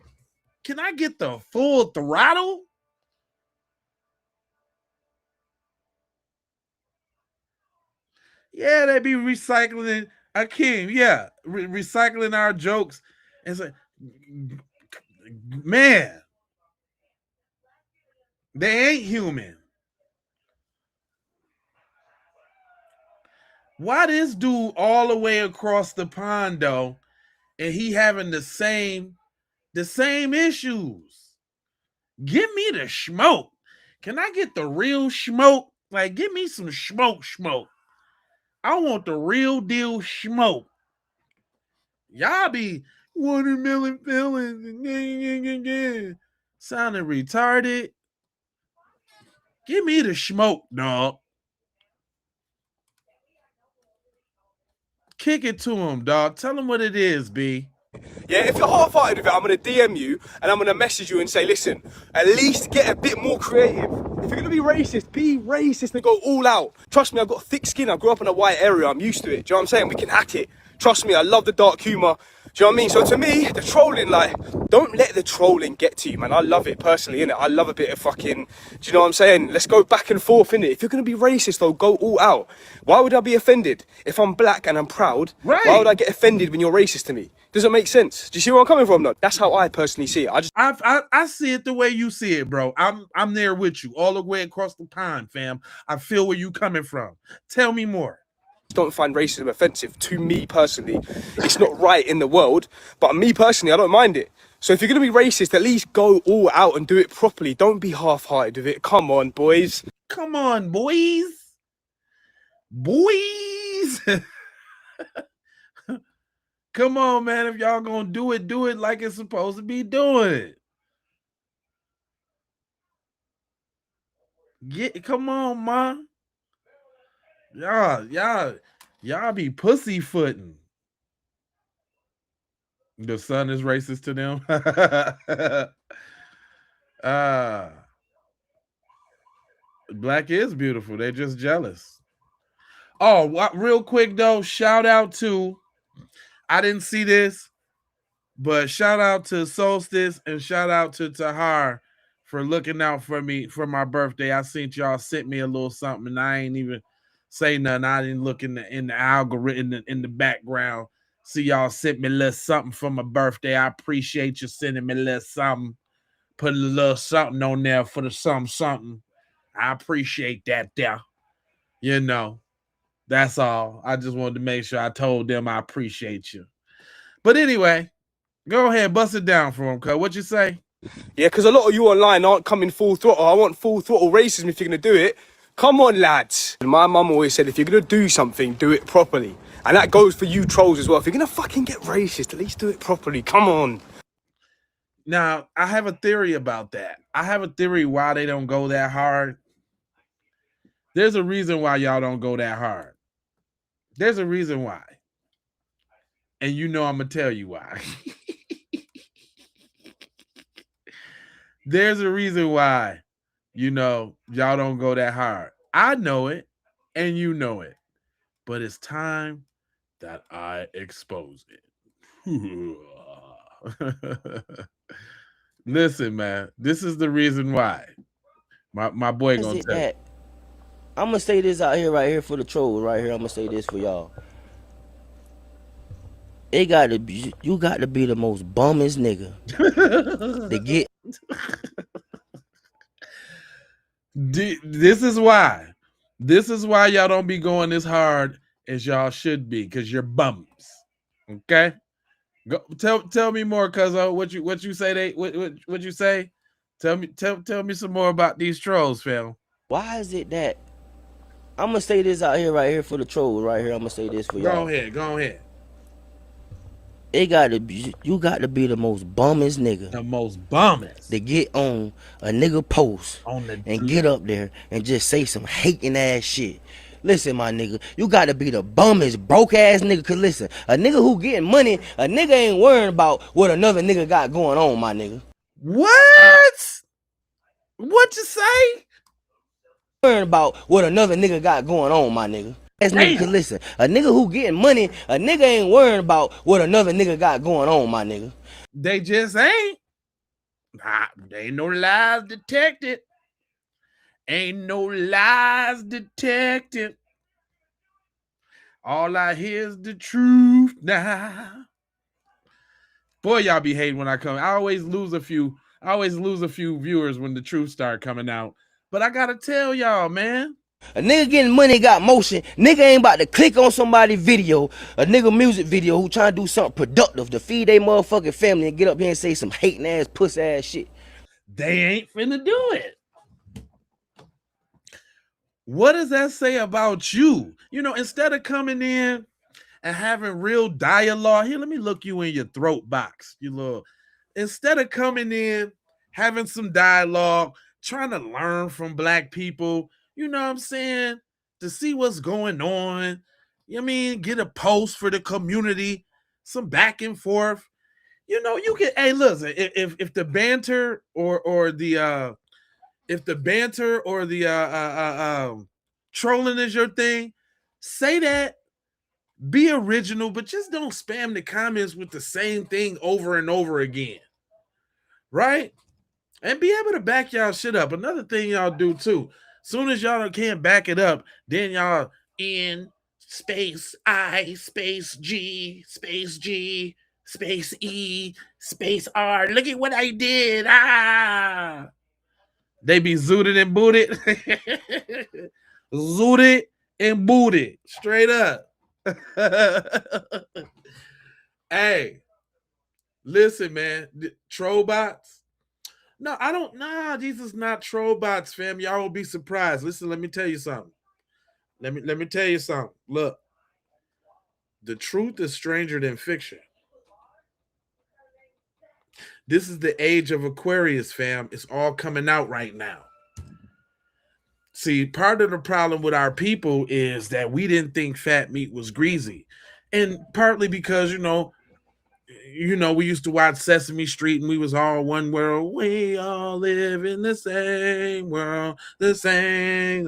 Can I get the full throttle? Yeah, they be recycling. Akeem, yeah, recycling our jokes. And say, man, they ain't human. Why this dude all the way across the pond though, and he having the same issues? Give me the smoke. Can I get the real smoke? Like, give me some smoke. I want the real deal smoke. Y'all be watermelon feelings. Sounding retarded. Give me the smoke, dog. Kick it to him, dog. Tell him what it is, B. Yeah, if you're half-hearted with it, I'm gonna DM you and I'm gonna message you and say, listen, at least get a bit more creative. If you're gonna be racist and go all out. Trust me, I've got thick skin. I grew up in a white area. I'm used to it. Do you know what I'm saying? We can hack it. Trust me, I love the dark humour. Do you know what I mean? So to me, the trolling, like, don't let the trolling get to you, man. I love it personally, innit? I love a bit of fucking, do you know what I'm saying? Let's go back and forth, innit? If you're going to be racist, though, go all out. Why would I be offended? If I'm black and I'm proud, why would I get offended when you're racist to me? Doesn't make sense. Do you see where I'm coming from, though? That's how I personally see it. I see it the way you see it, bro. I'm there with you all the way across the pond, fam. I feel where you coming from. Tell me more. Don't find racism offensive. To me personally, it's not right in the world, but me personally, I don't mind it. So if you're going to be racist, at least go all out and do it properly. Don't be half-hearted with it. Come on, boys. Come on, boys. Boys. Come on, man. If y'all gonna do it like it's supposed to be doing. Come on, ma. Y'all be pussyfooting. The son is racist to them. Black is beautiful. They're just jealous. Oh, real quick though, shout out to, I didn't see this, but shout out to Solstice and shout out to Tahar for looking out for me for my birthday. I seen y'all sent me a little something and I ain't even say nothing. I didn't look in the algorithm in the background. See y'all sent me a little something for my birthday. I appreciate you sending me a little something. Put a little something on there for the something. I appreciate that there. You know, that's all. I just wanted to make sure I told them I appreciate you. But anyway, go ahead, bust it down for them, cuz. What you say? Yeah, because a lot of you online aren't coming full throttle. I want full throttle racism if you're going to do it. Come on, lads. My mum always said, if you're going to do something, do it properly. And that goes for you trolls as well. If you're going to fucking get racist, at least do it properly. Come on. Now, I have a theory about that. I have a theory why they don't go that hard. There's a reason why y'all don't go that hard. There's a reason why. And you know I'm going to tell you why. There's a reason why, y'all don't go that hard. I know it, and you know it. But it's time that I expose it. Listen, man, this is the reason why. My boy gonna tell you. I'm gonna say this out here, right here for the trolls, right here. I'm gonna say this for y'all. You got to be the most bummest nigga to get. This is why. This is why y'all don't be going as hard as y'all should be, because you're bums. Okay? Go tell me more, cuzzo. What you say what you say? Tell me some more about these trolls, fam. Why is it that I'm gonna say this out here, right here for the trolls, right here. I'm gonna say this for y'all. Go ahead. You got to be the most bummest nigga. The most bummest. To get on a nigga post and get up there and just say some hating ass shit. Listen, my nigga, you gotta be the bummest, broke ass nigga. Cause listen, a nigga who getting money, a nigga ain't worrying about what another nigga got going on, my nigga. What? What you say? Worrying about what another nigga got going on, my nigga. Nigga, cause listen, a nigga who getting money, a nigga ain't worrying about what another nigga got going on, my nigga. They just ain't. There ain't no lies detected. Ain't no lies detected. All I hear is the truth now. Boy, y'all be hating when I come. I always lose a few viewers when the truth start coming out. But I gotta tell y'all, man. A nigga getting money got motion. Nigga ain't about to click on somebody's video, a nigga music video who trying to do something productive to feed their motherfucking family and get up here and say some hating ass, puss ass shit. They ain't finna do it. What does that say about you? Instead of coming in and having real dialogue. Here, let me look you in your throat box, you little. Instead of coming in, having some dialogue, trying to learn from black people, you know what I'm saying? To see what's going on. You know what I mean? Get a post for the community, some back and forth. You know, you can. Hey, listen, if the banter or the if the banter or the trolling is your thing, say that. Be original, but just don't spam the comments with the same thing over and over again, right? And be able to back y'all shit up. Another thing y'all do too. Soon as y'all can't back it up, then y'all in space I space G space G space E space R. Look at what I did. Ah, they be zooted and booted. Zooted and booted. Straight up. Hey, listen, man. Troll bots. No, I don't. Nah, these is not troll bots, fam. Y'all will be surprised. Listen, let me tell you something. Let me tell you something. Look, the truth is stranger than fiction. This is the age of Aquarius, fam. It's all coming out right now. See, part of the problem with our people is that we didn't think fat meat was greasy. And partly because, we used to watch Sesame Street and we was all one world. We all live in the same world, the same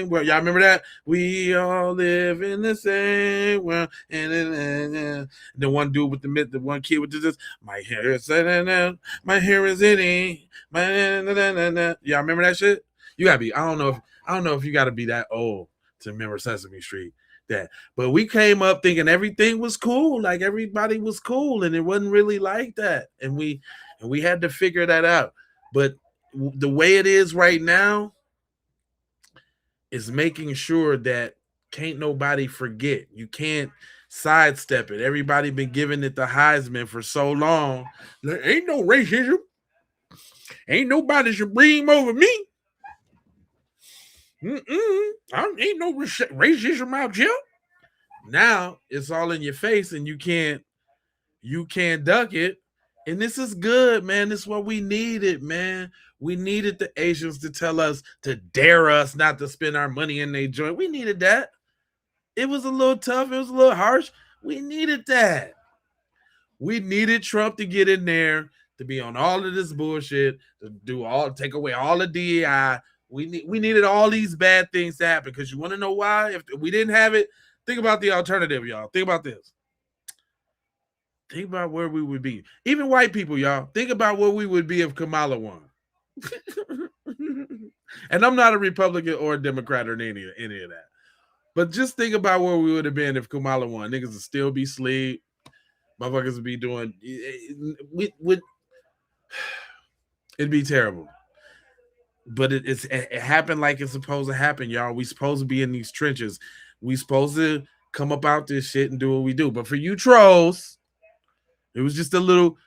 world. Y'all remember that? We all live in the same world. And the one dude with the one kid with this, my hair is my hair is itty. Y'all remember that shit? You gotta be. I don't know if you gotta be that old to remember Sesame Street. That, but we came up thinking everything was cool, like everybody was cool, and it wasn't really like that, and we had to figure that out. But the way it is right now is making sure that can't nobody forget. You can't sidestep it. Everybody been giving it the Heisman for so long. There ain't no racism. Ain't nobody supreme over me. Ain't no racism out here. Now it's all in your face, and you can't duck it. And this is good, man. This is what we needed, man. We needed the Asians to tell us, to dare us not to spend our money in their joint. We needed that. It was a little tough. It was a little harsh. We needed that. We needed Trump to get in there, to be on all of this bullshit, to take away all the DEI. We needed all these bad things to happen, because you want to know why? If we didn't have it, think about the alternative, y'all. Think about this. Think about where we would be. Even white people, y'all. Think about where we would be if Kamala won. And I'm not a Republican or a Democrat or any of that. But just think about where we would have been if Kamala won. Niggas would still be asleep. Motherfuckers would be doing. It'd be terrible. But it happened like it's supposed to happen, y'all. We supposed to be in these trenches. We supposed to come up out this shit and do what we do. But for you trolls, it was just a little,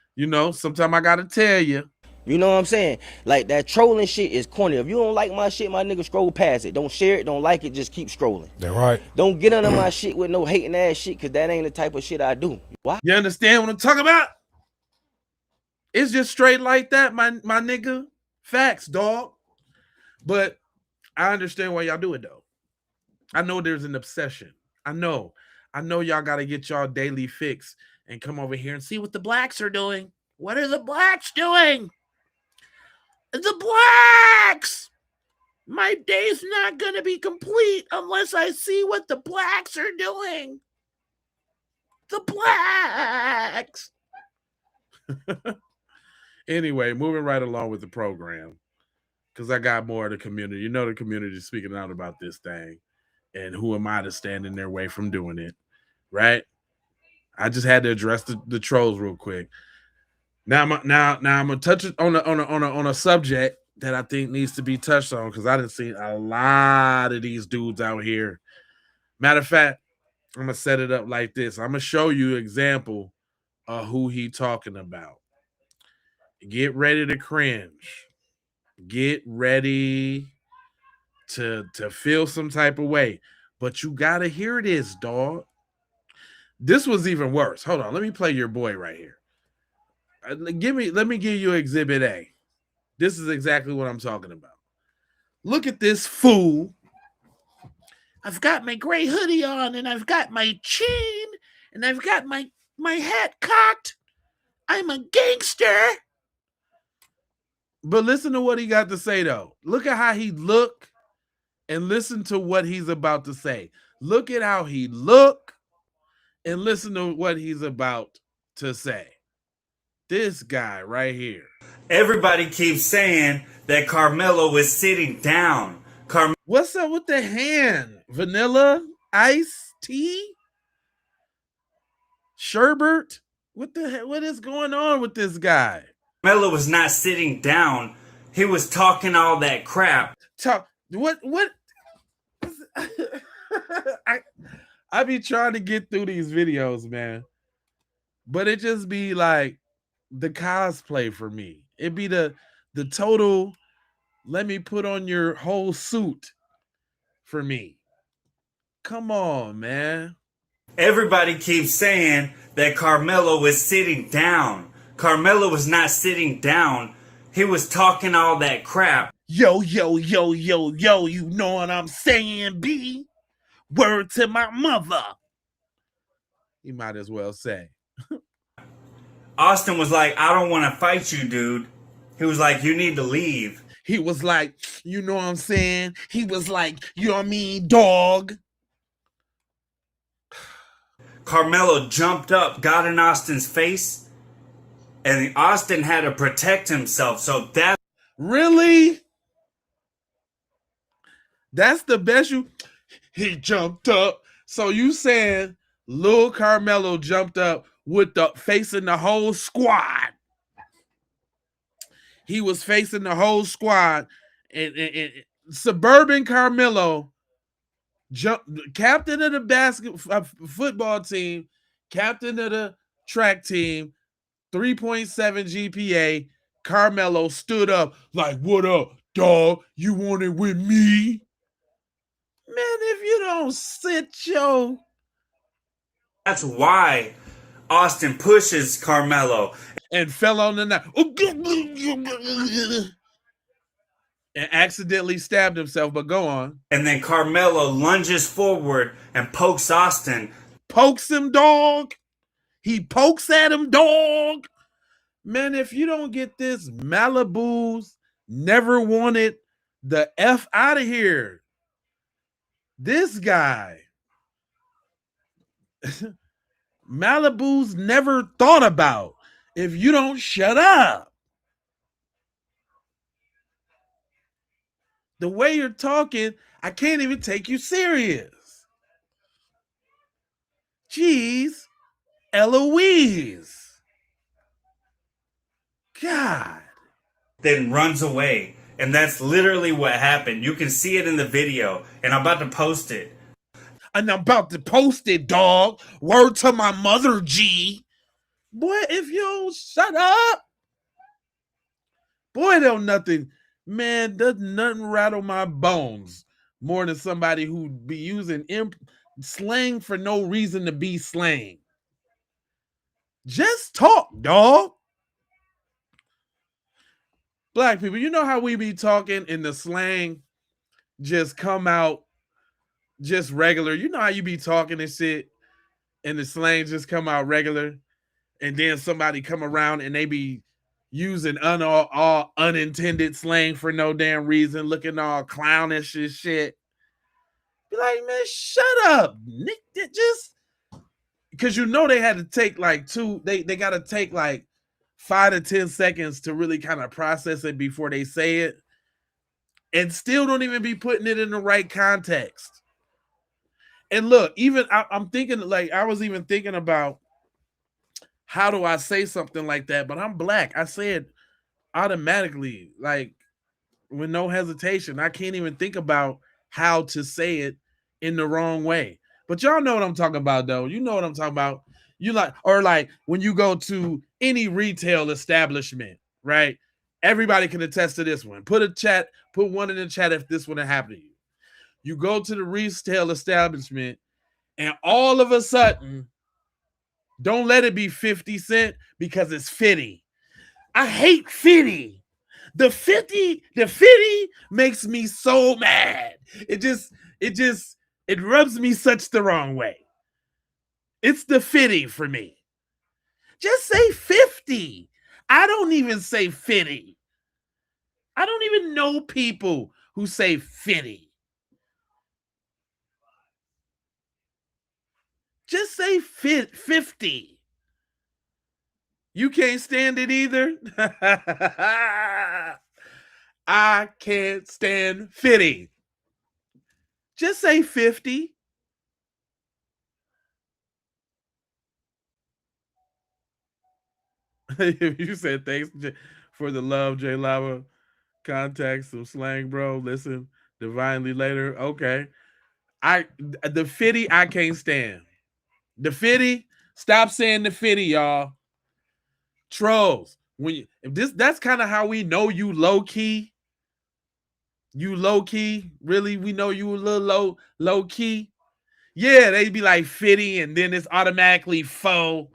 sometime I gotta tell you. You know what I'm saying? Like, that trolling shit is corny. If you don't like my shit, my nigga, scroll past it. Don't share it, don't like it, just keep scrolling. That's right. Don't get under my shit with no hating ass shit, because that ain't the type of shit I do. Why? You understand what I'm talking about? It's just straight like that, my nigga. Facts, dog. But I understand why y'all do it, though. I know there's an obsession. I know y'all got to get y'all daily fix and come over here and see what the blacks are doing. What are the blacks doing? The blacks! My day's not going to be complete unless I see what the blacks are doing. The blacks! Anyway, moving right along with the program, because I got more of the community. The community speaking out about this thing. And who am I to stand in their way from doing it, right? I just had to address the trolls real quick. Now I'm gonna touch it on a subject that I think needs to be touched on, because I done seen a lot of these dudes out here. Matter of fact, I'm gonna set it up like this. I'm gonna show you an example of who he talking about. Get ready to cringe. Get ready to feel some type of way. But you gotta hear this, dog. This was even worse. Hold on, let me play your boy right here. Let me give you Exhibit A. This is exactly what I'm talking about. Look at this fool. I've got my gray hoodie on, and I've got my chain, and I've got my hat cocked. I'm a gangster. But listen to what he got to say, though. Look at how he look, and listen to what he's about to say. Look at how he look, and listen to what he's about to say. This guy right here. Everybody keeps saying that Karmelo is sitting down. What's up with the hand? Vanilla? Ice tea? Sherbert? What is going on with this guy? Karmelo was not sitting down. He was talking all that crap. What I be trying to get through these videos, man. But it just be like the cosplay for me. It be the total, let me put on your whole suit for me. Come on, man. Everybody keeps saying that Karmelo is sitting down. Karmelo was not sitting down. He was talking all that crap. Yo, yo, yo, yo, yo, you know what I'm saying, B? Word to my mother. He might as well say. Austin was like, I don't want to fight you, dude. He was like, you need to leave. He was like, you know what I'm saying? He was like, you know what I mean, dog? Karmelo jumped up, got in Austin's face, and Austin had to protect himself. So that really? That's the best you. He jumped up. So you saying Lil Karmelo jumped up with the facing the whole squad? He was facing the whole squad, and suburban Karmelo, captain of the football team, captain of the track team, 3.7 GPA. Karmelo stood up like, "What up, dog? You want it with me?" Man, if you don't sit your... That's why Austin pushes Karmelo. And fell on the knife. And accidentally stabbed himself, but go on. And then Karmelo lunges forward and pokes Austin. Pokes him, dog. He pokes at him, dog. Man, if you don't get this Malibu's never wanted the F out of here. This guy. Malibu's never thought about if you don't shut up. The way you're talking, I can't even take you serious. Jeez, Eloise. God. Then runs away. And that's literally what happened. You can see it in the video. And I'm about to post it. And I'm about to post it, dog. Word to my mother, G. Boy, if you don't shut up. Boy, don't nothing. Man, does nothing rattle my bones more than somebody who be using slang for no reason to be slang. Just talk, dog. Black people, you know how we be talking and the slang just come out just regular. You know how you be talking and shit and the slang just come out regular, and then somebody come around and they be using all unintended slang for no damn reason, looking all clownish and shit. Be like, man, shut up, Nick. Just because you know they had to take like they got to take like 5 to 10 seconds to really kind of process it before they say it, and still don't even be putting it in the right context. And look, even I'm thinking, like, I was even thinking about how do I say something like that, but I'm black. I say it automatically, like with no hesitation. I can't even think about how to say it in the wrong way. But y'all know what I'm talking about, though. You know what I'm talking about. You like, or like when you go to any retail establishment, right? Everybody can attest to this one. Put one in the chat if this would have happened to you. You go to the retail establishment, and all of a sudden, don't let it be 50 cent because it's 50. I hate 50. The 50 makes me so mad. It rubs me such the wrong way. It's the 50 for me. Just say 50. I don't even say 50. I don't even know people who say 50. Just say 50. You can't stand it either? I can't stand 50. Just say 50. You said thanks for the love, J Lava. Contact some slang, bro. Listen, divinely later. Okay. The 50 I can't stand. The 50, stop saying the 50, y'all. Trolls. When you, if this that's kind of how we know you low key. You low key. Really, we know you a little low key. Yeah, they be like 50 and then it's automatically faux.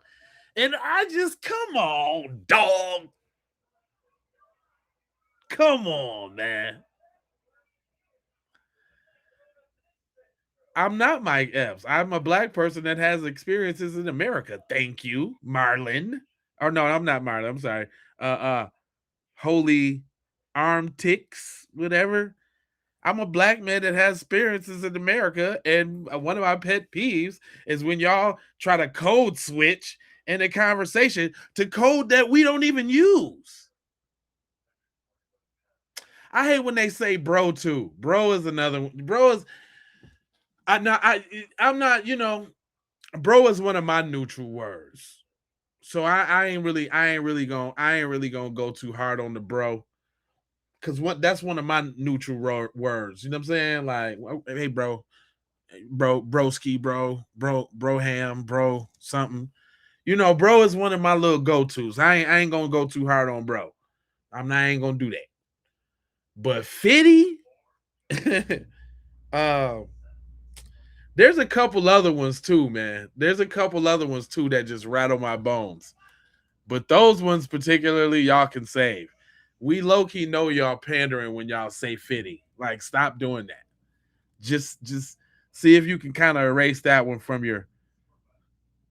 And I just come on, dog. Come on, man. I'm not Mike Epps. I'm a black person that has experiences in America. Thank you, Marlon. Or no, I'm not Marlon. I'm sorry. Holy arm ticks, whatever. I'm a black man that has experiences in America, and one of my pet peeves is when y'all try to code switch in a conversation to code that we don't even use. I hate when they say bro too. Bro is another one. Bro is I'm not, bro is one of my neutral words. So I ain't really gonna go too hard on the bro. Cause that's one of my neutral words. You know what I'm saying? Like, hey broski, bro ham, bro something. Bro is one of my little go-tos. I ain't gonna go too hard on bro. I ain't gonna do that. But 50, there's a couple other ones too, man. There's a couple other ones too that just rattle my bones. But those ones particularly, y'all can save. We low key know y'all pandering when y'all say 50. Like, stop doing that. Just see if you can kind of erase that one from your.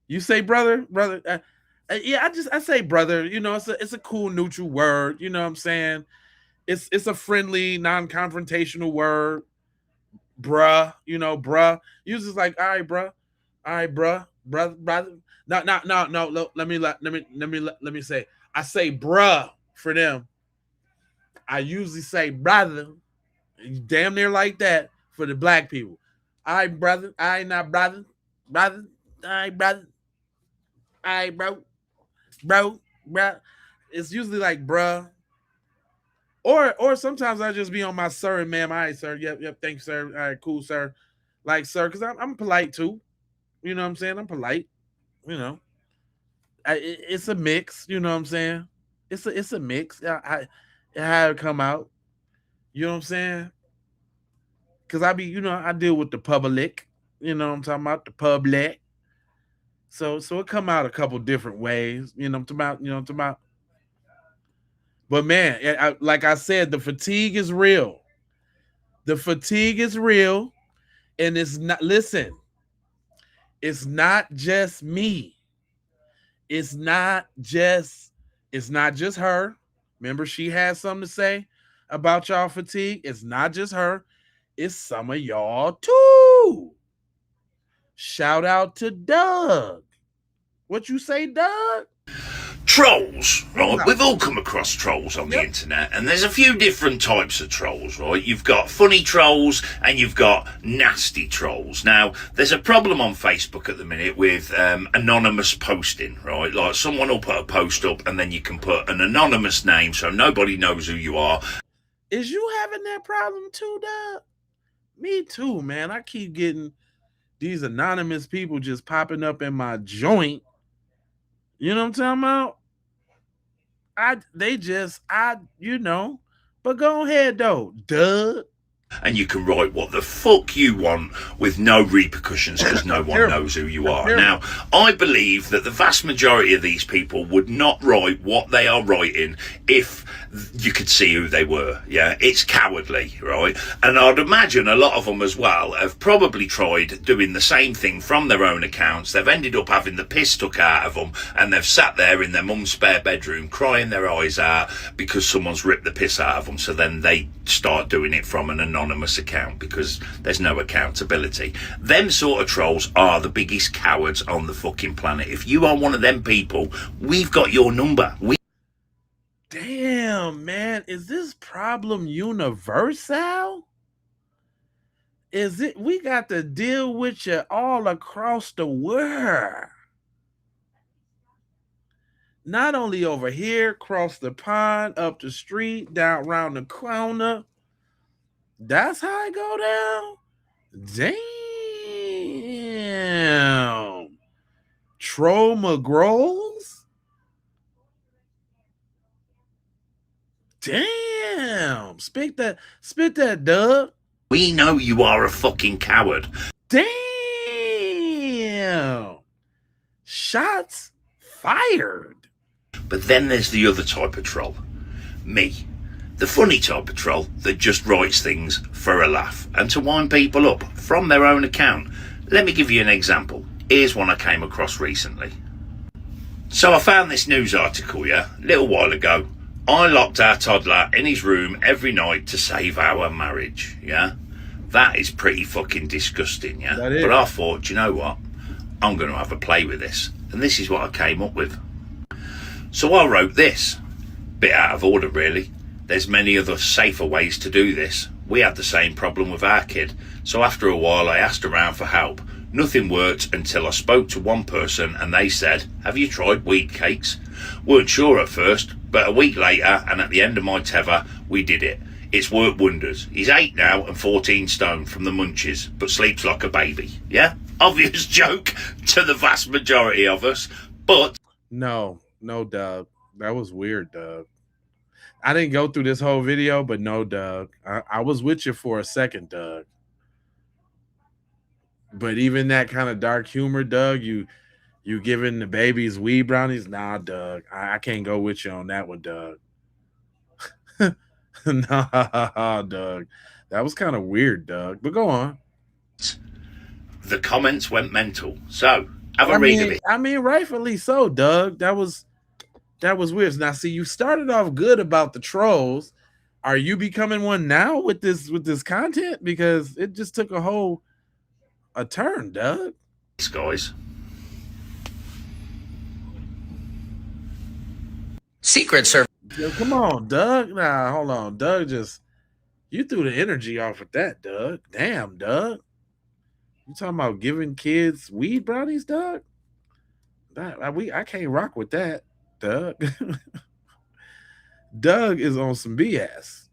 You say brother. Yeah, I say brother. It's a cool neutral word. You know what I'm saying? It's a friendly, non-confrontational word. Bruh, bruh. You just like, all right, bruh, brother. No. Let me say. I say bruh for them. I usually say brother, damn near like that for the black people. All right, brother. All right, not brother. Brother. All right, brother. All right, bro. It's usually like bruh. Or sometimes I just be on my sir and ma'am. All right, sir. Yep. Thanks, sir. All right, cool, sir. Like, sir, because I'm polite too. You know what I'm saying? I'm polite. You know, it's a mix. You know what I'm saying? It's a mix. How it come out. You know what I'm saying? Because I deal with the public. You know what I'm talking about? The public. So it come out a couple different ways. I'm talking about. I'm talking about. But man, like I said, the fatigue is real. The fatigue is real, and it's not. Listen, it's not just me. It's not just. It's not just her. Remember, she had something to say about y'all fatigue. It's not just her. It's some of y'all too. Shout out to Doug. What you say, Doug? Trolls, right? We've all come across trolls on the internet, and there's a few different types of trolls, right? You've got funny trolls and you've got nasty trolls. Now, there's a problem on Facebook at the minute with anonymous posting, right? Like, someone will put a post up and then you can put an anonymous name so nobody knows who you are. Is you having that problem too, Doug? Me too, man. I keep getting these anonymous people just popping up in my joint. You know what I'm talking about? But go ahead though, Doug. and you can write what the fuck you want with no repercussions because no one knows who you are. Now, I believe that the vast majority of these people would not write what they are writing if you could see who they were. Yeah, it's cowardly, right? And I'd imagine a lot of them as well have probably tried doing the same thing from their own accounts. They've ended up having the piss took out of them, and they've sat there in their mum's spare bedroom crying their eyes out because someone's ripped the piss out of them. So then they start doing it from an anonymous account because there's no accountability. Them sort of trolls are the biggest cowards on the fucking planet. If you are one of them people, we've got your number. Damn, man, is this problem universal? Is it? We got to deal with you all across the world. Not only over here, across the pond, up the street, down around the corner. That's how it go down? Damn. Troll McGrolls? Damn. Spit that, Doug. We know you are a fucking coward. Damn. Shots fired. But then there's the other type of troll. Me. The funny type of troll that just writes things for a laugh and to wind people up from their own account. Let me give you an example. Here's one I came across recently. So I found this news article, a little while ago. I locked our toddler in his room every night to save our marriage, That is pretty fucking disgusting, But I thought, you know what? I'm going to have a play with this. And this is what I came up with. So I wrote this. Bit out of order, really. There's many other safer ways to do this. We had the same problem with our kid. So after a while, I asked around for help. Nothing worked until I spoke to one person and they said, have you tried weed cakes? Weren't sure at first, but a week later and at the end of my tether, we did it. It's worked wonders. He's 8 now and 14 stone from the munchies, but sleeps like a baby. Obvious joke to the vast majority of us, but... No, Doug. That was weird, Doug. I didn't go through this whole video, but no, Doug. I was with you for a second, Doug. But even that kind of dark humor, Doug, you giving the babies weed brownies? Nah, Doug. I can't go with you on that one, Doug. Nah, Doug. That was kind of weird, Doug. But go on. The comments went mental. So, have a read of it. I mean, rightfully so, Doug. That was weird. Now, see, you started off good about the trolls. Are you becoming one now with this content? Because it just took a turn, Doug. These guys. Secret Service. Yo, come on, Doug. Nah, hold on. Doug you threw the energy off with that, Doug. Damn, Doug. You talking about giving kids weed brownies, Doug? I can't rock with that, Doug. Doug is on some BS.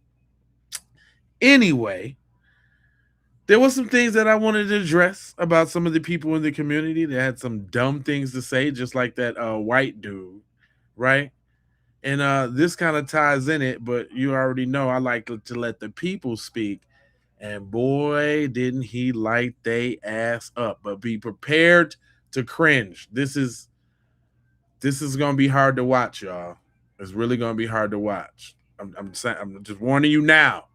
Anyway, there was some things that I wanted to address about some of the people in the community that had some dumb things to say, just like that white dude, right? And this kind of ties in it, but you already know I like to let the people speak. And boy, didn't he light they ass up. But be prepared to cringe. This is gonna be hard to watch, y'all. It's really gonna be hard to watch. I'm just warning you now.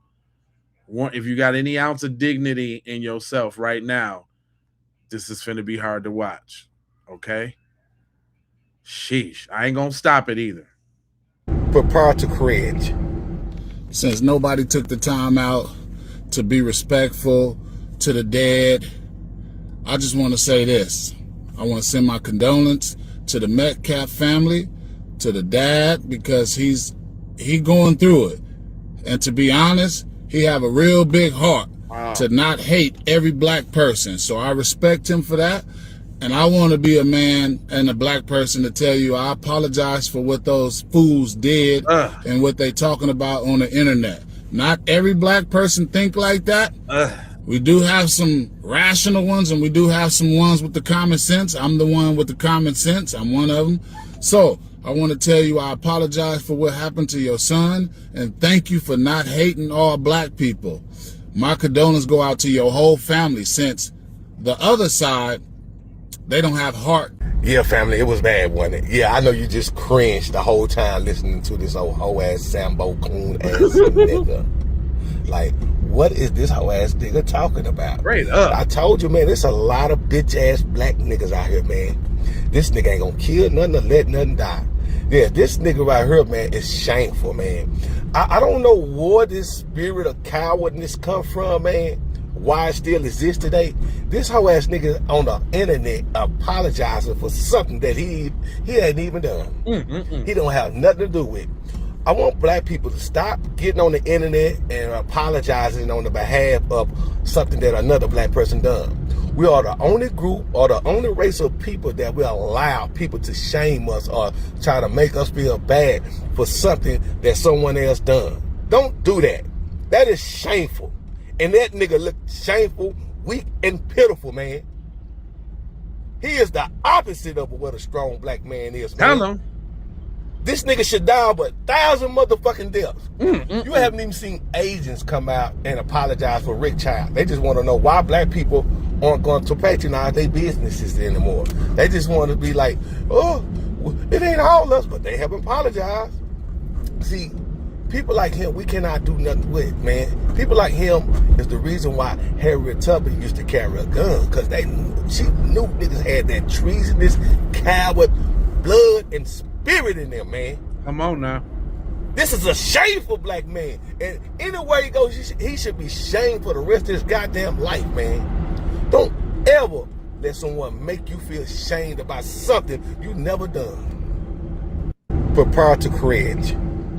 If you got any ounce of dignity in yourself right now, this is finna be hard to watch. Okay? Sheesh. I ain't gonna stop it either. Prepare to cringe. Since nobody took the time out to be respectful to the dead, I just want to say this. I want to send my condolence to the Metcalf family, to the dad, because he going through it. And to be honest, he have a real big heart to not hate every black person. So I respect him for that. And I want to be a man and a black person to tell you I apologize for what those fools did and what they talking about on the internet. Not every black person think like that. We do have some rational ones and we do have some ones with the common sense. I'm the one with the common sense. I'm one of them. So I want to tell you I apologize for what happened to your son and thank you for not hating all black people. My condolences go out to your whole family, since the other side, they don't have heart. Yeah, family, it was bad, wasn't it? Yeah, I know you just cringed the whole time listening to this old hoe ass Sambo coon ass nigga. Like, what is this hoe ass nigga talking about? Straight up. I told you, man, there's a lot of bitch ass black niggas out here, man. This nigga ain't gonna kill nothing or let nothing die. Yeah, this nigga right here, man, is shameful, man. I don't know where this spirit of cowardness come from, man. Why it still exists today. This whole ass nigga on the internet apologizing for something that he ain't even done. He don't have nothing to do with. I want black people to stop getting on the internet and apologizing on the behalf of something that another black person done. We are the only group or the only race of people that will allow people to shame us or try to make us feel bad for something that someone else done. Don't do that. That is shameful. And that nigga look shameful, weak, and pitiful, man. He is the opposite of what a strong black man is, man. Tell him. This nigga should die but 1,000 motherfucking deaths. You haven't even seen Asians come out and apologize for Rick Child. They just want to know why black people aren't going to patronize their businesses anymore. They just want to be like, oh, it ain't all us, but they haven't apologized. See, people like him, we cannot do nothing with, man. People like him is the reason why Harriet Tubman used to carry a gun, because she knew niggas had that treasonous, coward, blood, and spirit in them, man. Come on now. This is a shameful black man. And anywhere he goes, he should be shamed for the rest of his goddamn life, man. Don't ever let someone make you feel ashamed about something you never done. Prepare to cringe.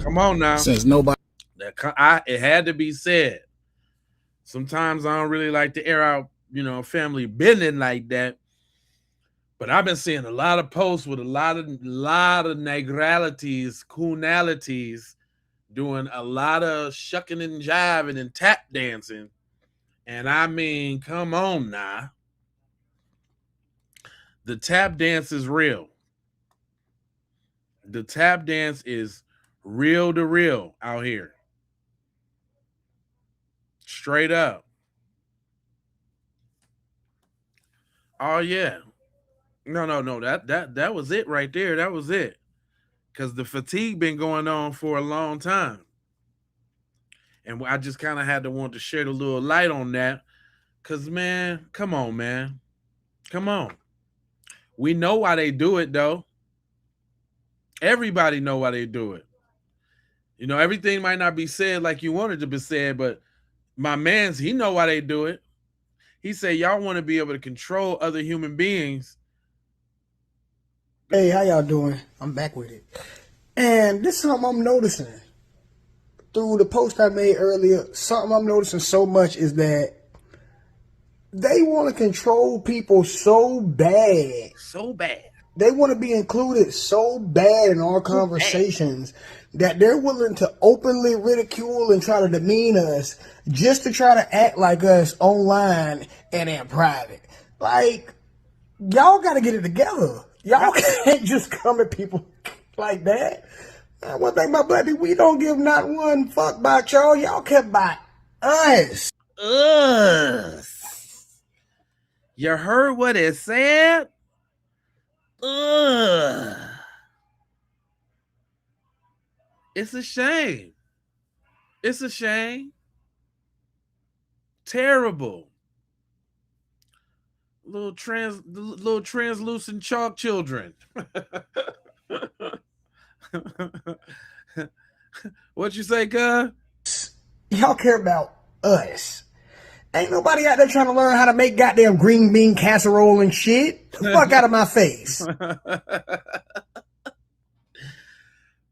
Come on now. Since nobody... It had to be said. Sometimes I don't really like to air out, family business like that. But I've been seeing a lot of posts with a lot of negralities, coonalities, doing a lot of shucking and jiving and tap dancing. And I mean, come on now. The tap dance is real. The tap dance is real to real out here. Straight up. Oh yeah. No. That was it right there. That was it. Because the fatigue been going on for a long time. And I just kind of had to want to shed a little light on that. Because, man, come on, man. Come on. We know why they do it, though. Everybody know why they do it. Everything might not be said like you wanted to be said, but my man's, he know why they do it. He said, y'all want to be able to control other human beings. Hey, how y'all doing? I'm back with it. And this is something I'm noticing. Through the post I made earlier, something I'm noticing so much is that they want to control people so bad. So bad. They want to be included so bad in our conversations that they're willing to openly ridicule and try to demean us just to try to act like us online and in private. Like, y'all got to get it together. Y'all can't just come at people like that. One thing about black people, we don't give not one fuck about y'all. Y'all care about us. Us. You heard what it said? It's a shame. It's a shame. Terrible. Little translucent chalk children. What you say, cuz? Y'all care about us. Ain't nobody out there trying to learn how to make goddamn green bean casserole and shit. The fuck out of my face.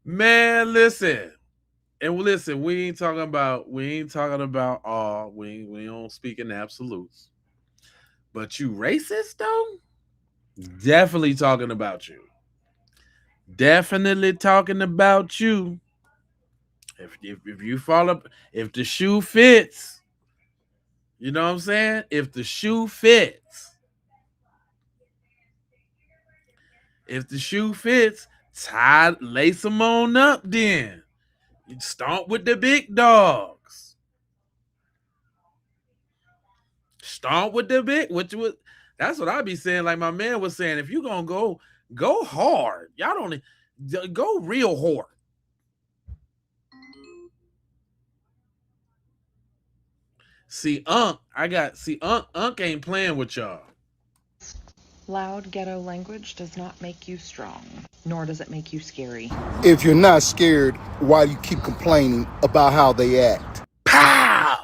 Man, listen. And listen, we ain't talking about all. We don't speak in absolutes. But you racist though? Definitely talking about you. Definitely talking about you. If you fall up, if the shoe fits, you know what I'm saying? If the shoe fits. If the shoe fits, lace them on up then. You stomp with the big dogs. Stomp with the big, which was that's what I be saying. Like my man was saying, if you gonna go hard. Y'all don't go real hard. See, Unc ain't playing with y'all. Loud ghetto language does not make you strong, nor does it make you scary. If you're not scared, why do you keep complaining about how they act? Pow!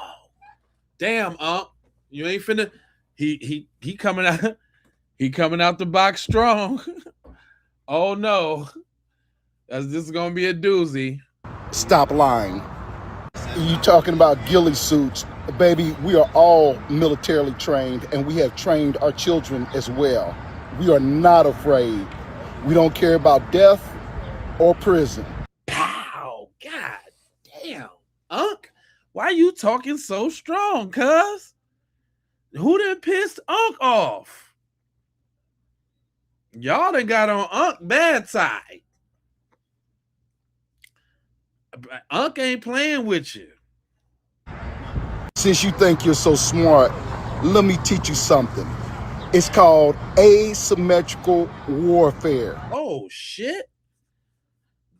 Damn, Unc. You ain't finna. He coming out. He coming out the box strong. Oh no. This is gonna be a doozy. Stop lying. You talking about ghillie suits. Baby, we are all militarily trained, and we have trained our children as well. We are not afraid. We don't care about death or prison. Pow! God damn. Unc, why you talking so strong, cuz? Who done pissed Unc off? Y'all done got on Unc bad side. Unc ain't playing with you. Since you think you're so smart, let me teach you something. It's called asymmetrical warfare. Oh, shit.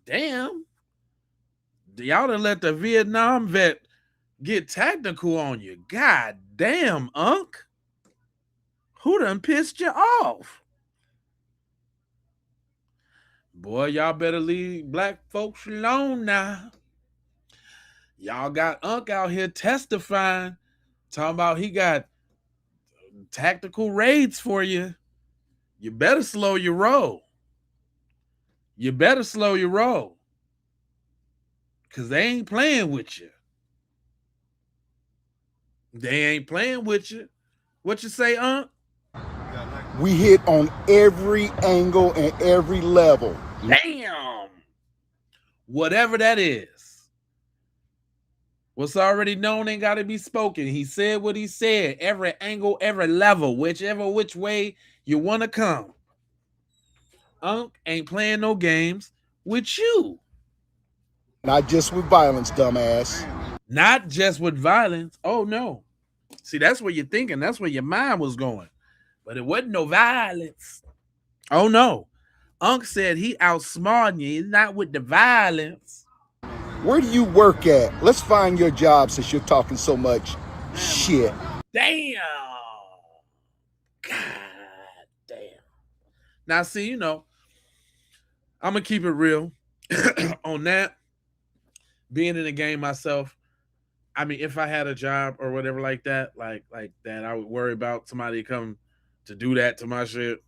Damn. Y'all done let the Vietnam vet get tactical on you. God damn, Unc. Who done pissed you off? Boy, y'all better leave black folks alone now. Y'all got Unc out here testifying, talking about he got tactical raids for you. You better slow your roll. You better slow your roll. Because they ain't playing with you. They ain't playing with you. What you say, Unc? We hit on every angle and every level. Damn. Whatever that is. What's already known ain't got to be spoken. He said what he said. Every angle, every level, which way you want to come. Unc ain't playing no games with you. Not just with violence, dumbass. Not just with violence. Oh, no. See, that's where you're thinking. That's where your mind was going. But it wasn't no violence. Oh, no. Unc said he outsmarting you, not with the violence. Where do you work at? Let's find your job since you're talking so much shit. Damn. God damn. Now, see, you know, I'm going to keep it real on that. Being in the game myself, I mean, if I had a job or whatever like that, like that, I would worry about somebody come to do that to my shit.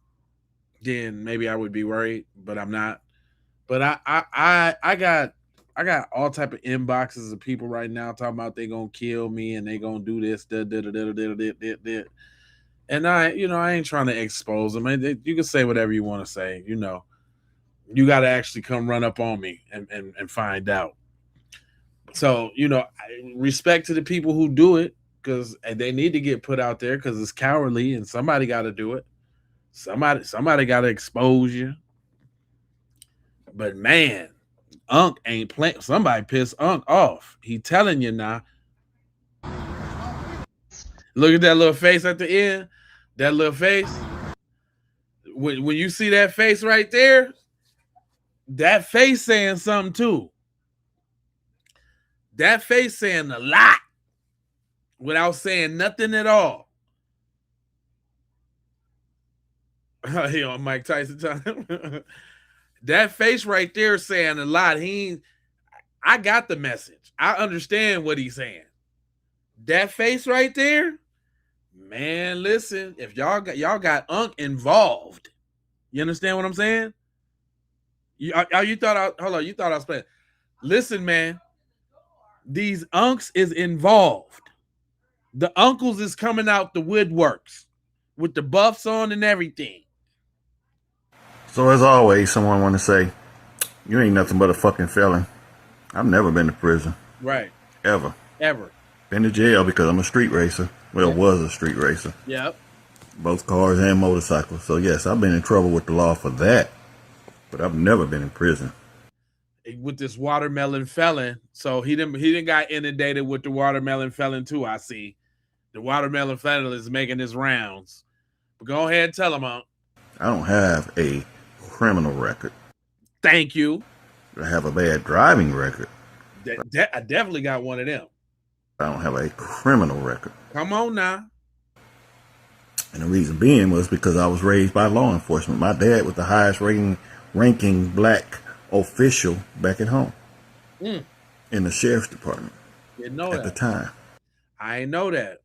Then maybe I would be worried, but I'm not. But I got all type of inboxes of people right now talking about they gonna kill me and they gonna do this, and I ain't trying to expose them. You can say whatever you want to say. You know, you got to actually come run up on me and find out. So, respect to the people who do it, because they need to get put out there because it's cowardly and somebody got to do it. Somebody got to expose you. But man, Unc ain't playing. Somebody pissed Unc off. He telling you now. Look at that little face at the end. That little face. When you see that face right there, that face saying something too. That face saying a lot without saying nothing at all. He on Mike Tyson time. That face right there saying a lot. I got the message. I understand what he's saying. That face right there, man, listen, if y'all got Unc involved, you understand what I'm saying? You thought I was playing. Listen, man, these Uncs is involved. The uncles is coming out the woodworks with the buffs on and everything. So as always, someone want to say, you ain't nothing but a fucking felon. I've never been to prison. Right. Ever. Been to jail because I'm a street racer. Well, was a street racer. Yep. Both cars and motorcycles. So yes, I've been in trouble with the law for that. But I've never been in prison. With this watermelon felon. So he didn't got inundated with the watermelon felon too, I see. The watermelon fentanyl is making its rounds. But go ahead and tell them, Unc. I don't have a criminal record. Thank you. I have a bad driving record. I definitely got one of them. I don't have a criminal record. Come on now. And the reason being was because I was raised by law enforcement. My dad was the highest ranking black official back at home in the sheriff's department Didn't know at the time. I ain't know that.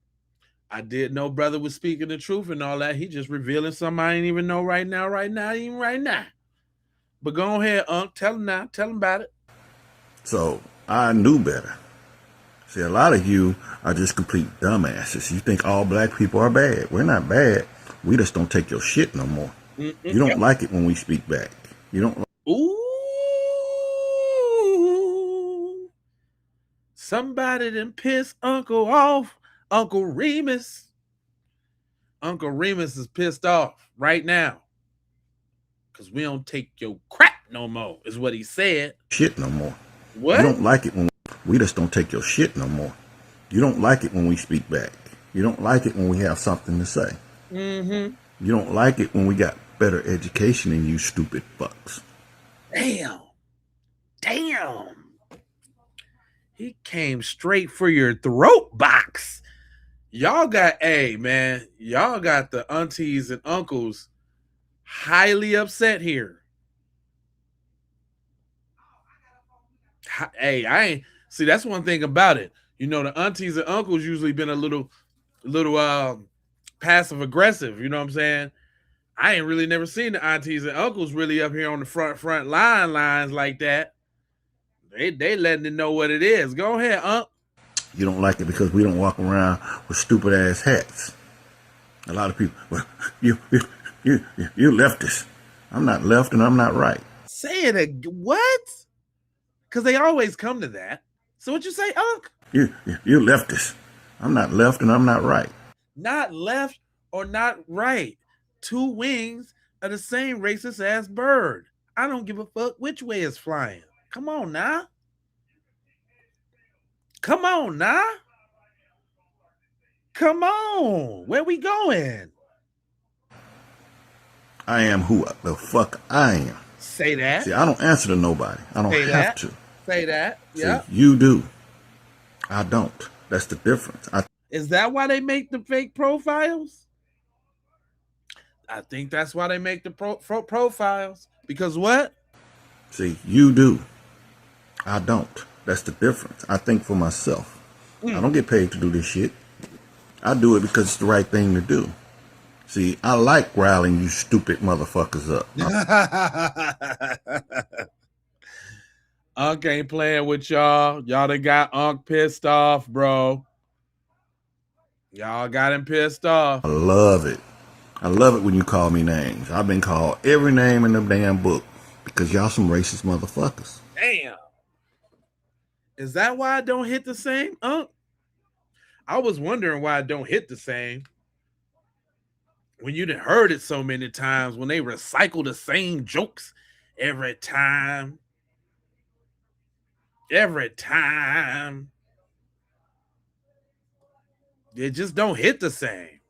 I did know brother was speaking the truth and all that. He just revealing something I ain't even know right now. But go ahead, Unc. Tell him now. Tell him about it. So I knew better. See, a lot of you are just complete dumbasses. You think all black people are bad. We're not bad. We just don't take your shit no more. You don't like it when we speak back. You don't. Ooh. Somebody done pissed Uncle off. Uncle Remus. Uncle Remus is pissed off right now. Because we don't take your crap no more, is what he said. Shit no more. What? You don't like it when we just don't take your shit no more. You don't like it when we speak back. You don't like it when we have something to say. You don't like it when we got better education than you stupid fucks. Damn. He came straight for your throat box. Y'all got the aunties and uncles highly upset here. Hey, I ain't see. That's one thing about it. You know, the aunties and uncles usually been a little passive aggressive. You know what I'm saying? I ain't really never seen the aunties and uncles really up here on the front lines like that. They letting it know what it is. Go ahead, Unc. You don't like it because we don't walk around with stupid ass hats. A lot of people, well, you leftist. I'm not left and I'm not right. Say it what? Because they always come to that. So what you say, Unc? You leftist. I'm not left and I'm not right. Not left or not right. Two wings of the same racist ass bird. I don't give a fuck which way it's flying. Come on now. Come on. Where we going? I am who the fuck I am. Say that. See, I don't answer to nobody. I don't have to. Say that. Yeah. You do. I don't. That's the difference. Is that why they make the fake profiles? I think that's why they make the profiles. Because what? See, you do. I don't. That's the difference. I think for myself. I don't get paid to do this shit. I do it because it's the right thing to do. See, I like riling you stupid motherfuckers up. Unc ain't playing with y'all. Y'all done got Unc pissed off, bro. Y'all got him pissed off. I love it. I love it when you call me names. I've been called every name in the damn book because y'all some racist motherfuckers. Damn. Is that why I don't hit the same, Unc? I was wondering why I don't hit the same. When you done heard it so many times, when they recycle the same jokes every time. It just don't hit the same.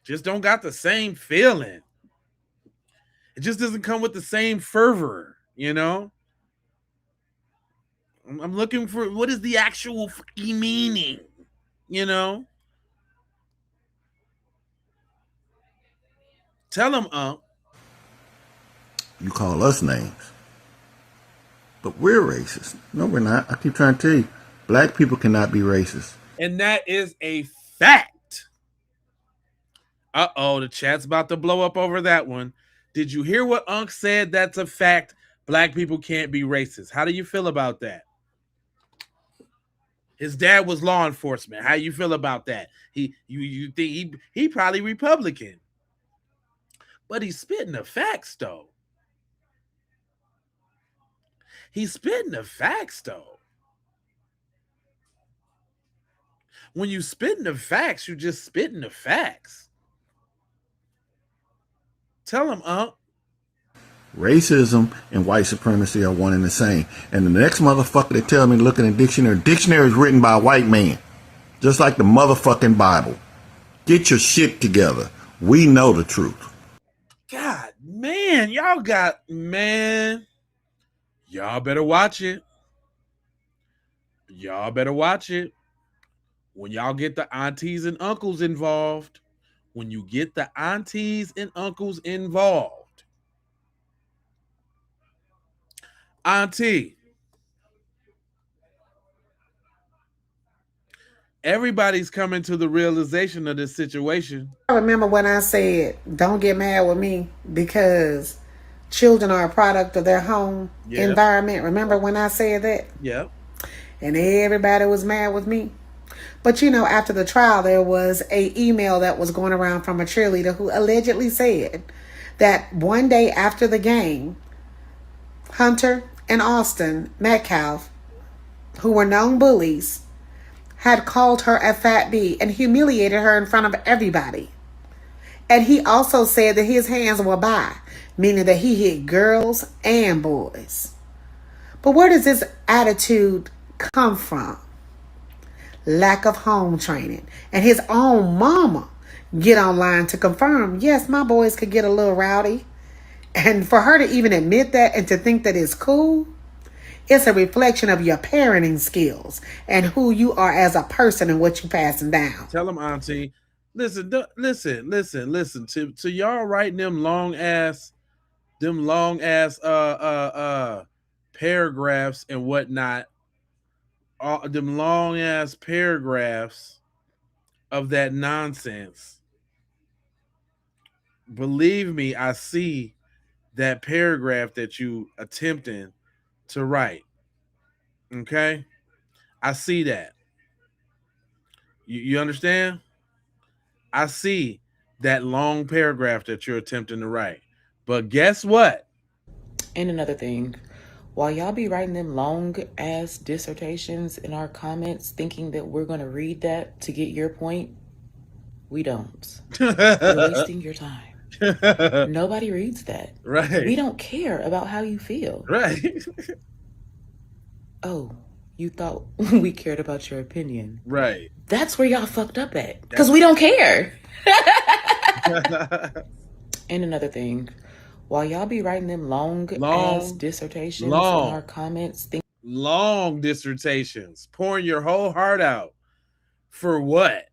Just don't got the same feeling. It just doesn't come with the same fervor, you know? I'm looking for what is the actual meaning, you know? Tell them, You call us names. But we're racist. No, we're not. I keep trying to tell you, black people cannot be racist. And that is a fact. Uh-oh, the chat's about to blow up over that one. Did you hear what Unc said? That's a fact. Black people can't be racist. How do you feel about that? His dad was law enforcement. How you feel about that? You think he probably Republican. But he's spitting the facts, though. When you spitting the facts, you just spitting the facts. Tell him, Unc. Racism and white supremacy are one and the same. And the next motherfucker that tell me to look in a dictionary is written by a white man. Just like the motherfucking Bible. Get your shit together. We know the truth. God, man, y'all better watch it. Y'all better watch it. When y'all get the aunties and uncles involved, when you get the aunties and uncles involved, auntie, everybody's coming to the realization of this situation. I remember when I said, don't get mad with me because children are a product of their home environment. Remember when I said that? Yep. And everybody was mad with me. But you know, after the trial, there was a email that was going around from a cheerleader who allegedly said that one day after the game, Hunter and Austin Metcalf, who were known bullies, had called her a fat bee and humiliated her in front of everybody. And he also said that his hands were bi, meaning that he hit girls and boys. But where does this attitude come from? Lack of home training. And his own mama get online to confirm, yes, my boys could get a little rowdy. And for her to even admit that and to think that it's cool, it's a reflection of your parenting skills and who you are as a person and what you're passing down. Tell them, auntie. Listen. To y'all writing them long ass paragraphs and whatnot. Them long ass paragraphs of that nonsense. Believe me, I see that paragraph that you attempting to write. Okay? I see that. You understand? I see that long paragraph that you're attempting to write. But guess what? And another thing, while y'all be writing them long ass dissertations in our comments thinking that we're going to read that to get your point, we don't. You're wasting your time. Nobody reads that. Right. We don't care about how you feel. Right. Oh, you thought we cared about your opinion. Right. That's where y'all fucked up at. Because we don't care. And another thing, while y'all be writing them long ass dissertations in our comments, long dissertations, pouring your whole heart out. For what?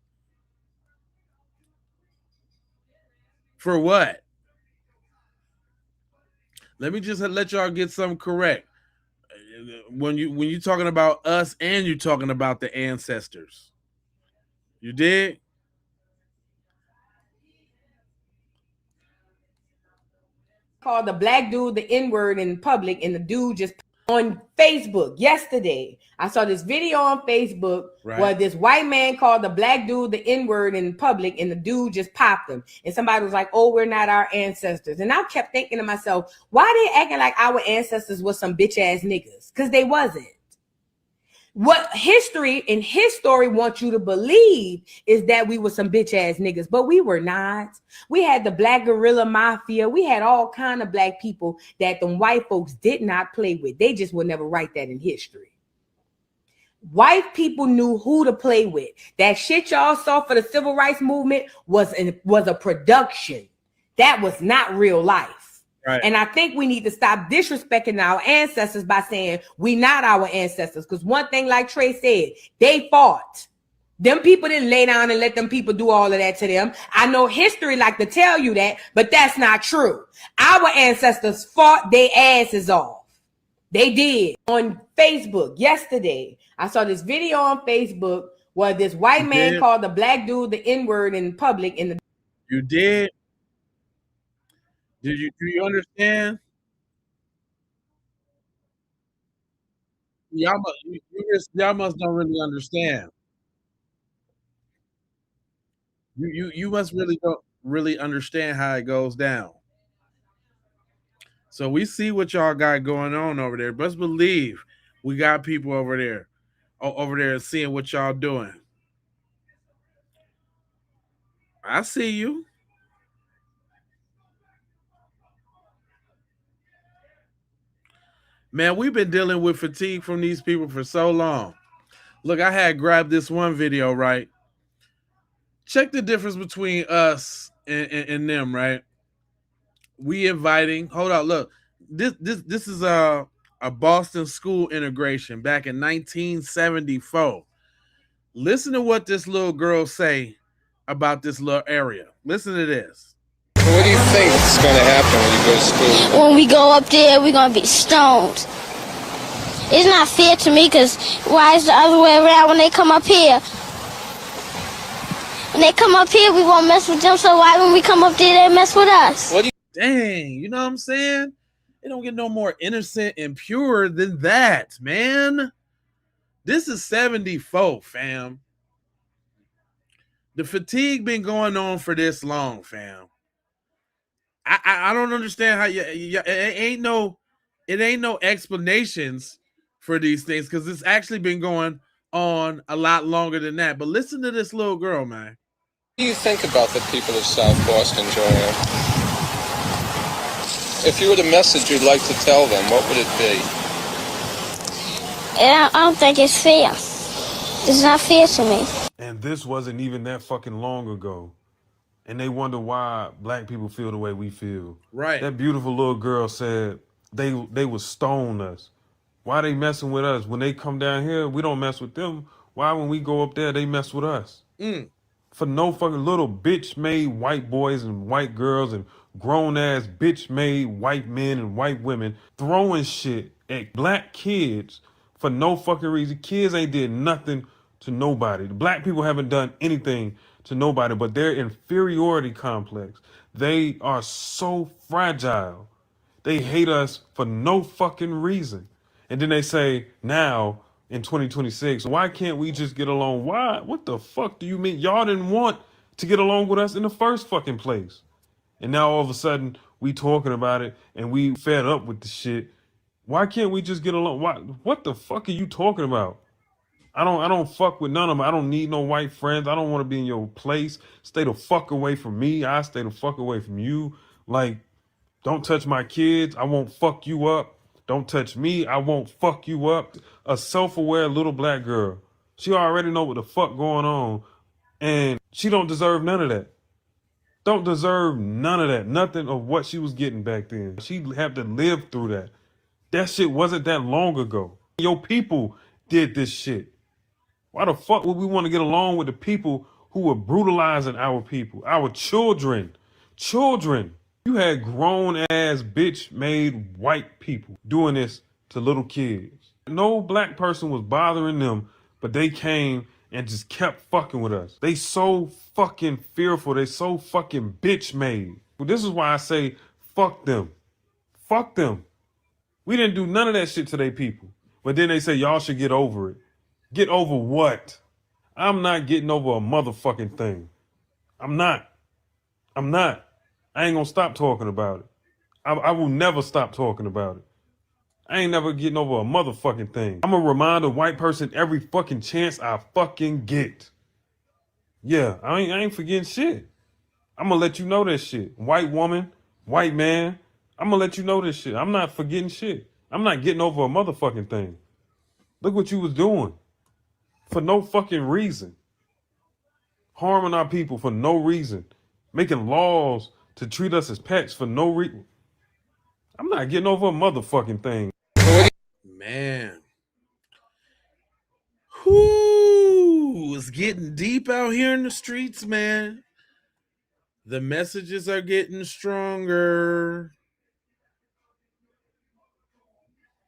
For what? Let me just let y'all get something correct. When you're talking about us and you're talking about the ancestors. You did? Called the black dude the N-word in public, and the dude just on Facebook yesterday. I saw this video on Facebook where this white man called the black dude the N-word in public, and the dude just popped him. And somebody was like, oh, we're not our ancestors. And I kept thinking to myself, why they acting like our ancestors was some bitch ass niggas? Because they wasn't. What history and his story wants you to believe is that we were some bitch ass niggas, but we were not. We had the black guerrilla mafia. We had all kind of black people that the white folks did not play with. They just would never write that in history. White people knew who to play with. That shit y'all saw for the civil rights movement was a production. That was not real life. Right. And I think we need to stop disrespecting our ancestors by saying we not our ancestors. Because one thing, like Trey said, they fought. Them people didn't lay down and let them people do all of that to them. I know history like to tell you that, but that's not true. Our ancestors fought their asses off. They did. On Facebook yesterday, I saw this video on Facebook where this white man called the black dude the N-word in public. You did? Do you understand? Y'all must don't really understand. You must really don't really understand how it goes down. So we see what y'all got going on over there. Best believe we got people over there seeing what y'all doing. I see you. Man, we've been dealing with fatigue from these people for so long. Look, I had grabbed this one video, right? Check the difference between us and them, right? We inviting. Hold on, look. This is a Boston school integration back in 1974. Listen to what this little girl say about this little area. Listen to this. What do you think is going to happen when you go to school? When we go up there, we're going to be stoned. It's not fair to me because why is the other way around when they come up here? When they come up here, we won't mess with them, so why when we come up there, they mess with us? Dang, you know what I'm saying? It don't get no more innocent and pure than that, man. This is 74, fam. The fatigue been going on for this long, fam. I don't understand how it ain't no explanations for these things because it's actually been going on a lot longer than that. But listen to this little girl, man. What do you think about the people of South Boston, Joanne? If you were the message you'd like to tell them, what would it be? I don't think it's fair. It's not fair to me. And this wasn't even that fucking long ago. And they wonder why black people feel the way we feel. Right. That beautiful little girl said they would stone us. Why they messing with us? When they come down here, we don't mess with them. Why when we go up there, they mess with us? For no fucking little bitch-made white boys and white girls and grown-ass bitch-made white men and white women throwing shit at black kids for no fucking reason. Kids ain't did nothing to nobody. The black people haven't done anything to nobody, but their inferiority complex. They are so fragile. They hate us for no fucking reason. And then they say, now, in 2026, why can't we just get along? Why? What the fuck do you mean? Y'all didn't want to get along with us in the first fucking place. And now all of a sudden, we talking about it and we fed up with the shit. Why can't we just get along? Why? What the fuck are you talking about? I don't fuck with none of them. I don't need no white friends. I don't want to be in your place. Stay the fuck away from me. I stay the fuck away from you. Like, don't touch my kids. I won't fuck you up. Don't touch me. I won't fuck you up. A self-aware little black girl. She already know what the fuck going on. And she don't deserve none of that. Don't deserve none of that. Nothing of what she was getting back then. She had to live through that. That shit wasn't that long ago. Your people did this shit. Why the fuck would we want to get along with the people who were brutalizing our people, our children? Children. You had grown-ass bitch-made white people doing this to little kids. No black person was bothering them, but they came and just kept fucking with us. They so fucking fearful. They so fucking bitch-made. Well, this is why I say fuck them. Fuck them. We didn't do none of that shit to their people. But then they say y'all should get over it. Get over what? I'm not getting over a motherfucking thing. I'm not. I ain't gonna stop talking about it. I will never stop talking about it. I ain't never getting over a motherfucking thing. I'm gonna remind a white person every fucking chance I fucking get. Yeah, I ain't forgetting shit. I'm gonna let you know that shit. White woman, white man, I'm gonna let you know this shit. I'm not forgetting shit. I'm not getting over a motherfucking thing. Look what you was doing. For no fucking reason. Harming our people for no reason. Making laws to treat us as pets for no reason. I'm not getting over a motherfucking thing. Man. Whoo, it's getting deep out here in the streets, man. The messages are getting stronger.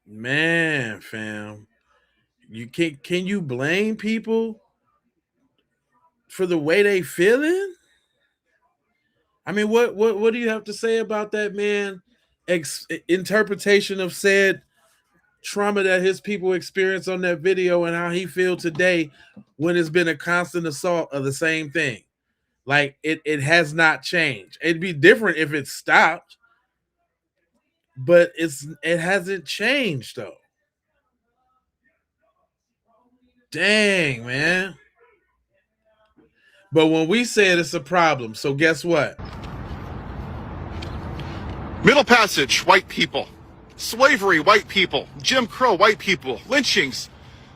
Man, fam. Can you blame people for the way they feeling? I mean, what do you have to say about that, man? Interpretation of said trauma that his people experienced on that video and how he feel today when it's been a constant assault of the same thing. Like it has not changed. It'd be different if it stopped, but it hasn't changed though. Dang, man. But when we said it's a problem, so guess what? Middle Passage, white people. Slavery, white people. Jim Crow, white people. Lynchings,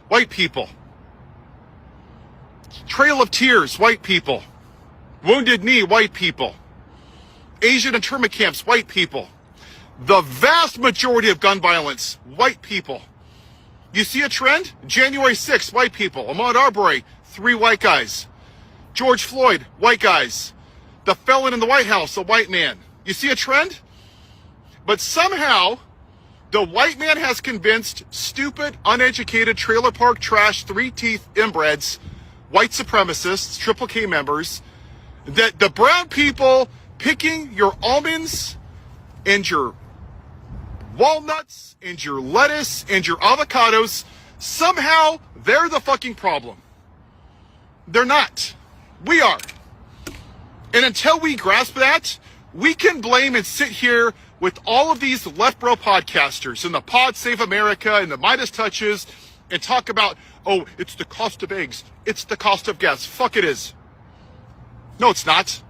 white people. Trail of Tears, white people. Wounded Knee, white people. Asian internment camps, white people. The vast majority of gun violence, white people. You see a trend? January 6th, white people. Ahmaud Arbery, 3 white guys. George Floyd, white guys. The felon in the White House, a white man. You see a trend? But somehow, the white man has convinced stupid, uneducated, trailer park trash, 3-teeth inbreds, white supremacists, Triple K members, that the brown people picking your almonds and your walnuts and your lettuce and your avocados, somehow they're the fucking problem. They're not. We are. And until we grasp that, we can blame and sit here with all of these left bro podcasters and the Pod Save America and the Midas Touches and talk about, oh, it's the cost of eggs. It's the cost of gas. Fuck it is. No, it's not.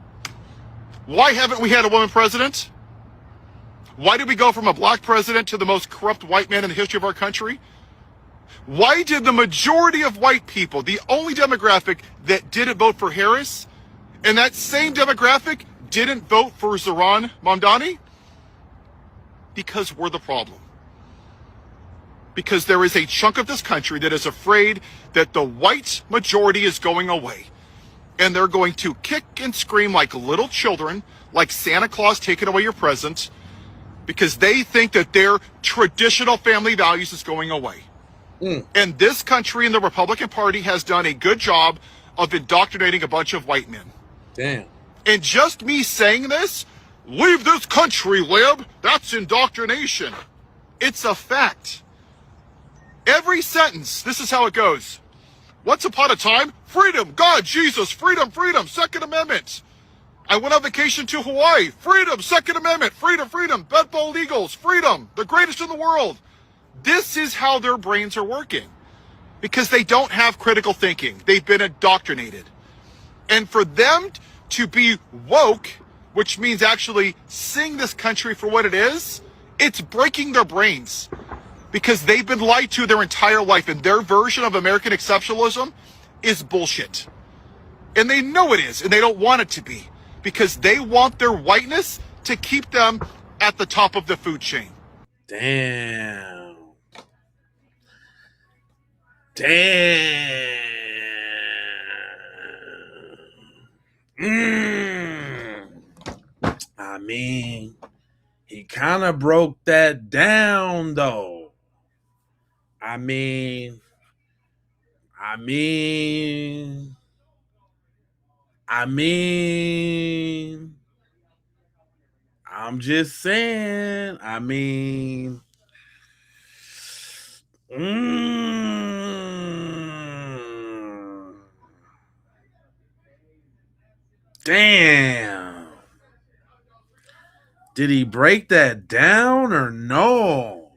Why haven't we had a woman president? Why did we go from a black president to the most corrupt white man in the history of our country? Why did the majority of white people, the only demographic that didn't vote for Harris, and that same demographic didn't vote for Zohran Mamdani? Because we're the problem. Because there is a chunk of this country that is afraid that the white majority is going away. And they're going to kick and scream like little children, like Santa Claus taking away your present, because they think that their traditional family values is going away. And this country and the Republican Party has done a good job of indoctrinating a bunch of white men. Damn. And just me saying this, leave this country, lib, that's indoctrination. It's a fact. Every sentence, this is how it goes. Once upon a time, freedom, God, Jesus, freedom, freedom, Second Amendment. I went on vacation to Hawaii, freedom, Second Amendment, freedom, freedom, bed bald eagles, freedom, the greatest in the world. This is how their brains are working because they don't have critical thinking. They've been indoctrinated. And for them to be woke, which means actually seeing this country for what it is, it's breaking their brains because they've been lied to their entire life, and their version of American exceptionalism is bullshit. And they know it is, and they don't want it to be because they want their whiteness to keep them at the top of the food chain. Damn. Damn. I mean, he kind of broke that down, though. I mean, I'm just saying. Damn. Did he break that down or no?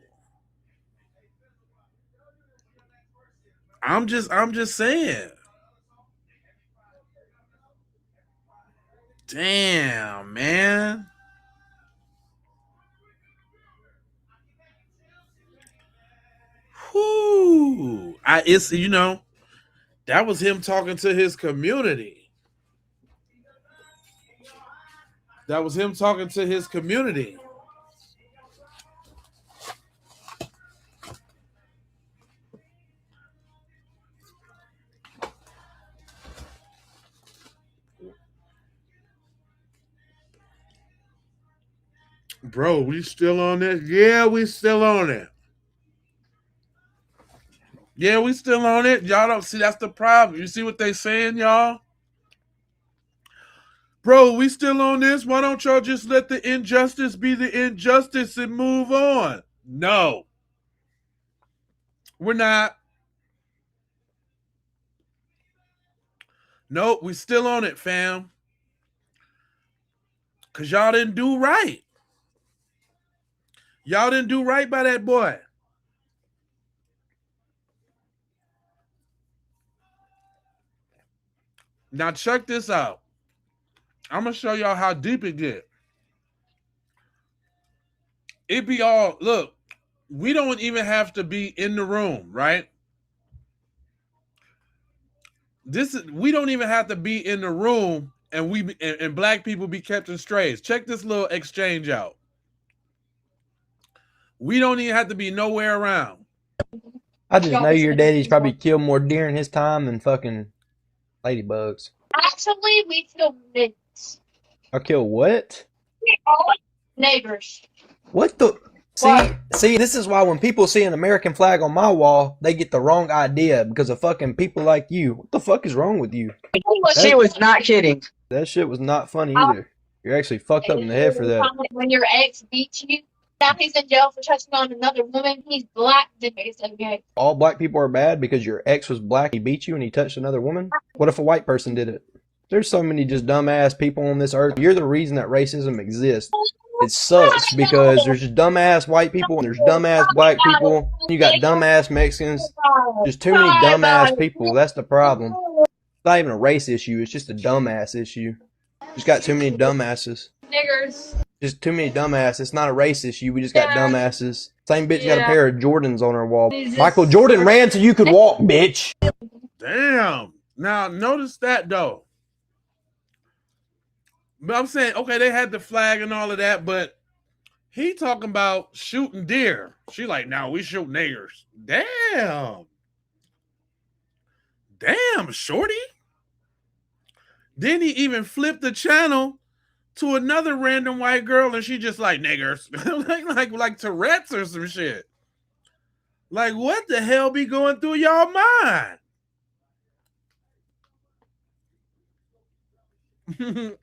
I'm just saying. Damn, man. Whoo. It's that was him talking to his community. That was him talking to his community. Bro, we still on this? Yeah, we still on it. Yeah, we still on it. Y'all don't see that's the problem. You see what they saying, y'all? Bro, we still on this? Why don't y'all just let the injustice be the injustice and move on? No. We're not. Nope, we still on it, fam. Because y'all didn't do right. Y'all didn't do right by that boy. Now check this out. I'm going to show y'all how deep it get. It be all, look, we don't even have to be in the room, right? we don't even have to be in the room, and black people be kept in strays. Check this little exchange out. We don't even have to be nowhere around. I just know your daddy's probably killed more deer in his time than fucking ladybugs. Actually, we killed neighbors. I kill what? Neighbors. What the? See, this is why when people see an American flag on my wall, they get the wrong idea because of fucking people like you. What the fuck is wrong with you? She was not kidding. That shit was not funny either. You're actually fucked up in the head for that. When your ex beats you, now he's in jail for touching on another woman. He's black. Okay. All black people are bad because your ex was black, he beat you, and he touched another woman? What if a white person did it? There's so many just dumbass people on this earth. You're the reason that racism exists. It sucks because there's just dumbass white people and there's dumbass black people. You got dumbass Mexicans. There's too many dumbass people. That's the problem. It's not even a race issue. It's just a dumbass issue. Just got too many dumbasses. Niggers. Just too many dumbasses. It's not a race issue. We just got dumbasses. Same bitch got a pair of Jordans on her wall. Michael Jordan ran so you could walk, bitch. Damn. Now, notice that, though. But I'm saying, okay, they had the flag and all of that, but he talking about shooting deer. She like, now we shoot niggers. Damn. Damn, shorty. Then he even flipped the channel to another random white girl, and she just like niggers. like Tourette's or some shit. Like, what the hell be going through y'all mind? You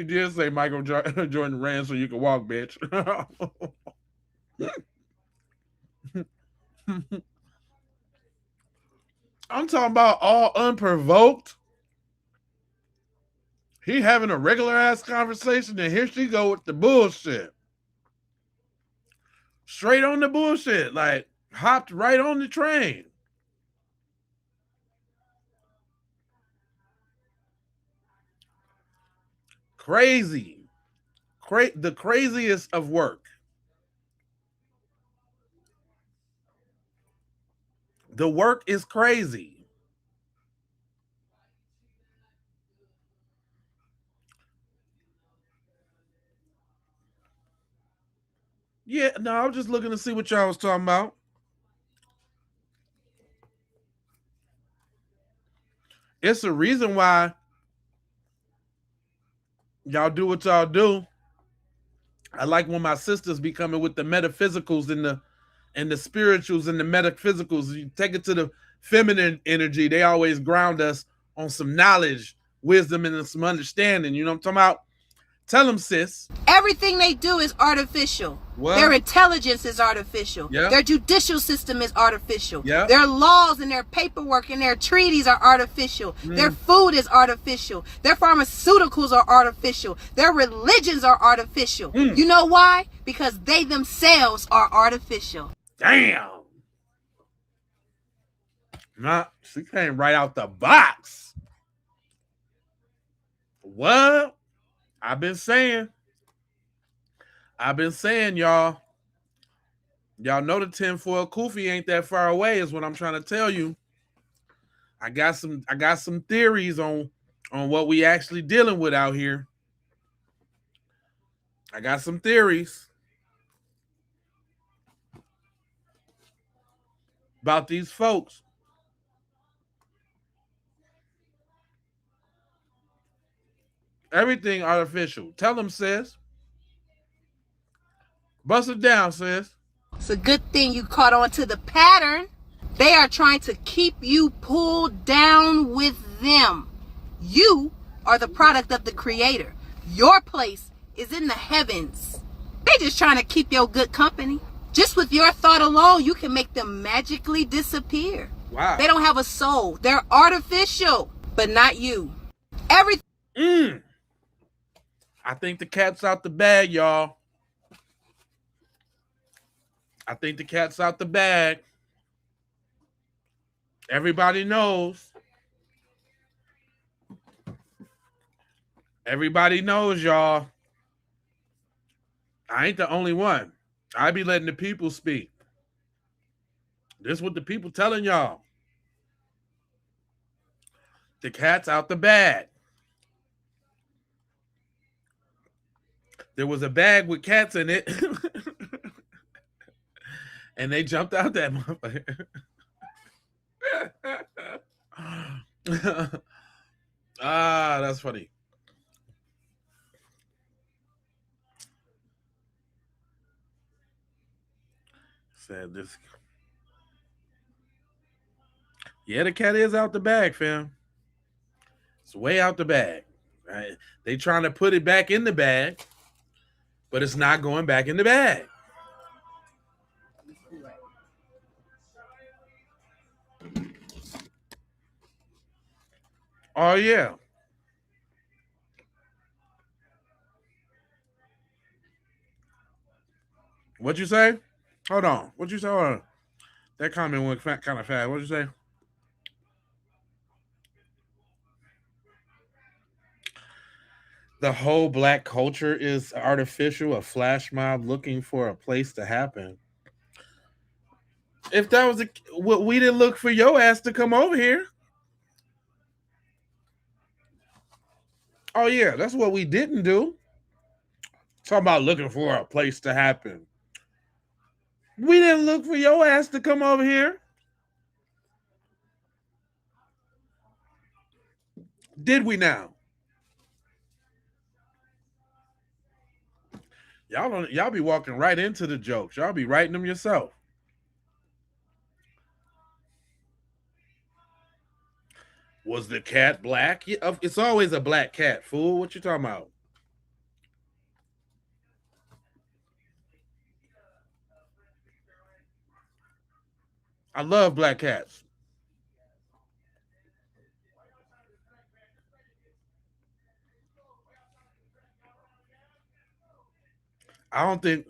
did say Michael Jordan ran so you could walk, bitch. I'm talking about all unprovoked. He having a regular ass conversation, and here she go with the bullshit. Straight on the bullshit, like hopped right on the train. Crazy. The craziest of work. The work is crazy. Yeah, no, I was just looking to see what y'all was talking about. It's a reason why y'all do what y'all do. I like when my sisters be coming with the metaphysicals and the spirituals and the metaphysicals. You take it to the feminine energy. They always ground us on some knowledge, wisdom, and some understanding. You know what I'm talking about? Tell them, sis. Everything they do is artificial. What? Their intelligence is artificial. Yep. Their judicial system is artificial. Yep. Their laws and their paperwork and their treaties are artificial. Their food is artificial. Their pharmaceuticals are artificial. Their religions are artificial. You know why? Because they themselves are artificial. Damn. Nah, she came right out the box. What? I've been saying, y'all. Y'all know the tinfoil kufi ain't that far away, is what I'm trying to tell you. I got some theories on what we actually dealing with out here. I got some theories about these folks. Everything artificial. Tell them, sis. Bust it down, sis. It's a good thing you caught on to the pattern. They are trying to keep you pulled down with them. You are the product of the Creator. Your place is in the heavens. They just trying to keep your good company. Just with your thought alone, you can make them magically disappear. Wow. They don't have a soul. They're artificial, but not you. Everything. I think the cat's out the bag, y'all. I think the cat's out the bag. Everybody knows. Everybody knows, y'all. I ain't the only one. I be letting the people speak. This is what the people telling y'all. The cat's out the bag. There was a bag with cats in it, and they jumped out that motherfucker. That's funny. Said this. Yeah, the cat is out the bag, fam. It's way out the bag. Right? They trying to put it back in the bag, but it's not going back in the bag. Oh yeah. What'd you say? Hold on. What'd you say? Hold on. That comment went kind of fast. What'd you say? The whole black culture is artificial, a flash mob looking for a place to happen. If that was what we didn't look for your ass to come over here. Oh yeah, that's what we didn't do. Talking about looking for a place to happen. We didn't look for your ass to come over here. Did we now? Y'all be walking right into the jokes. Y'all be writing them yourself. Was the cat black? Yeah, it's always a black cat, fool. What you talking about? I love black cats. I don't think.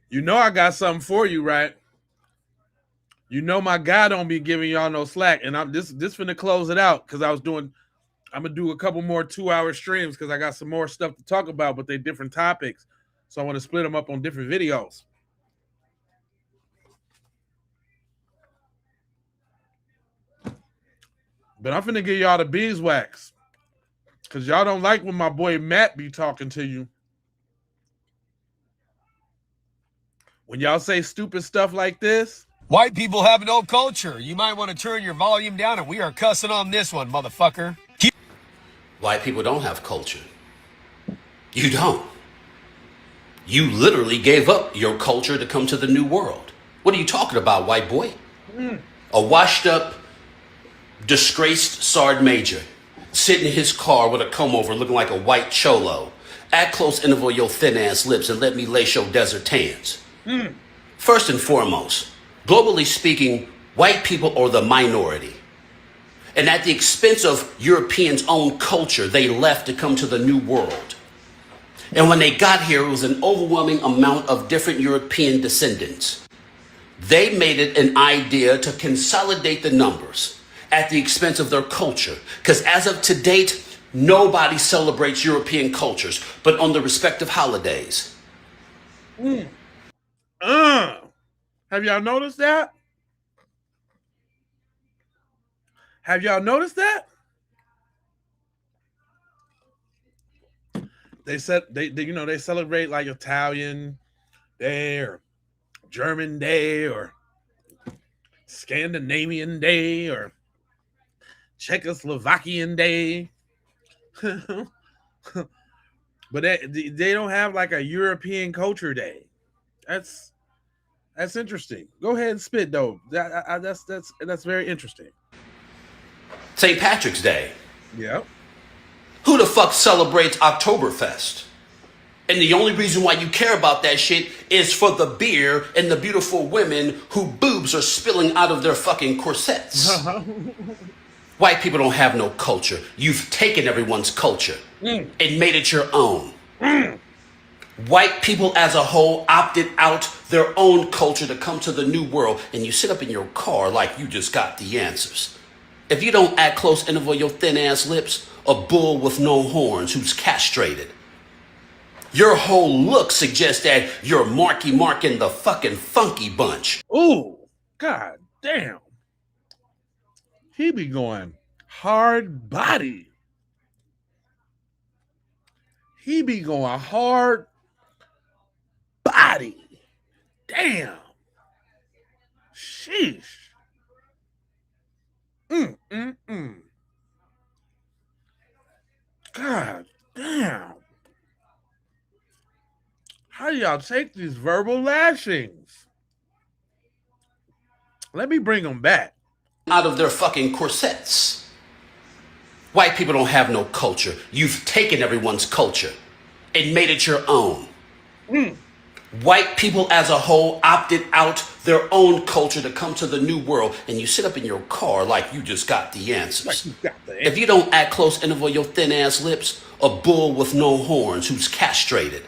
You know I got something for you, right? You know my guy don't be giving y'all no slack, and I'm this finna close it out because I'm gonna do a couple more 2-hour streams because I got some more stuff to talk about, but they different topics, so I want to split them up on different videos. But I'm finna give y'all the beeswax because y'all don't like when my boy Matt be talking to you. When y'all say stupid stuff like this. White people have no culture. You might want to turn your volume down, and we are cussing on this one, motherfucker. White people don't have culture. You don't. You literally gave up your culture to come to the new world. What are you talking about, white boy? A washed up, disgraced Sergeant Major, sitting in his car with a comb over looking like a white cholo. At close interval your thin ass lips and let me lace your desert tans. First and foremost, globally speaking, white people are the minority. And at the expense of Europeans' own culture, they left to come to the new world. And when they got here, it was an overwhelming amount of different European descendants. They made it an idea to consolidate the numbers at the expense of their culture. Because as of to date, nobody celebrates European cultures, but on the respective holidays. Have y'all noticed that? Have y'all noticed that? They said they celebrate like Italian Day or German Day or Scandinavian Day or Czechoslovakian Day. But they don't have like a European culture day. That's interesting. Go ahead and spit though. That's very interesting. St. Patrick's Day. Yeah. Who the fuck celebrates Oktoberfest? And the only reason why you care about that shit is for the beer and the beautiful women who boobs are spilling out of their fucking corsets. White people don't have no culture. You've taken everyone's culture and made it your own. White people as a whole opted out their own culture to come to the new world, and you sit up in your car like you just got the answers. If you don't act close interval your thin ass lips, a bull with no horns who's castrated. Your whole look suggests that you're Marky Mark in the fucking funky bunch. Ooh, god damn. He be going hard body. He be going hard body. Damn. Sheesh. Mm. God damn. How do y'all take these verbal lashings? Let me bring them back. Out of their fucking corsets. White people don't have no culture. You've taken everyone's culture and made it your own. White people as a whole opted out their own culture to come to the new world, and you sit up in your car like you just got the answers. If you don't act close interval your thin ass lips, a bull with no horns who's castrated.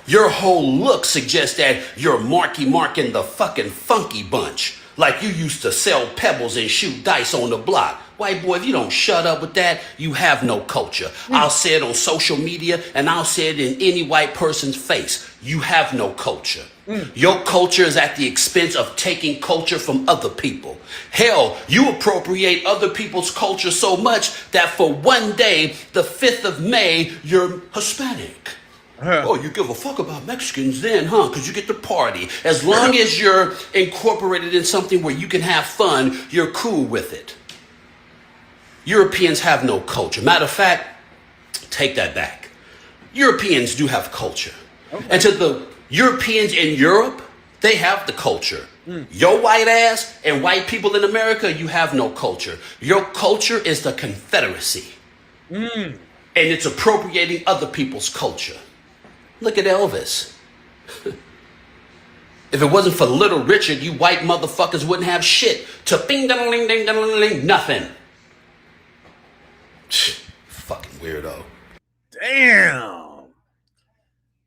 Your whole look suggests that you're Marky Mark in the fucking funky bunch. Like you used to sell pebbles and shoot dice on the block. White boy, if you don't shut up with that, you have no culture. I'll say it on social media and I'll say it in any white person's face. You have no culture. Your culture is at the expense of taking culture from other people. Hell, you appropriate other people's culture so much that for one day, the 5th of May, you're Hispanic. Oh, you give a fuck about Mexicans then, huh? Because you get to party. As long as you're incorporated in something where you can have fun, you're cool with it. Europeans have no culture. Matter of fact, take that back. Europeans do have culture. Okay. And to the Europeans in Europe, they have the culture. Your white ass and white people in America, you have no culture. Your culture is the Confederacy. And it's appropriating other people's culture. Look at Elvis. If it wasn't for Little Richard, you white motherfuckers wouldn't have shit. To bing ding ding ding ding nothing. Fucking weirdo. Damn.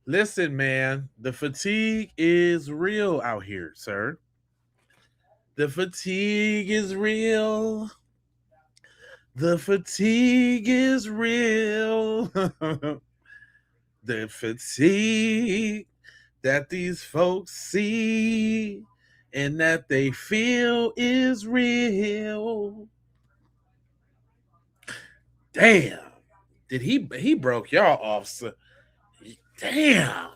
Listen, man, the fatigue is real out here, sir. The fatigue is real. The fatigue is real. The fatigue that these folks see and that they feel is real. Damn. Did he broke y'all off, so damn.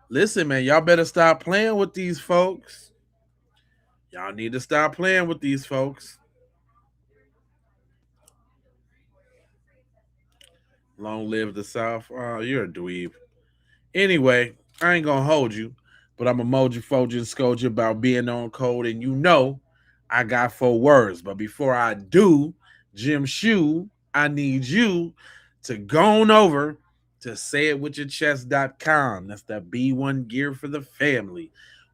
Listen, man, y'all better stop playing with these folks. Y'all need to stop playing with these folks. Long live the South. Oh, you're a dweeb. Anyway, I ain't gonna hold you, but I'm a moji foji and scold you about being on code, and you know I got 4 words. But before I do, Jim Shoe, I need you to go on over to sayitwithyourchest.com. That's the B1 gear for the family.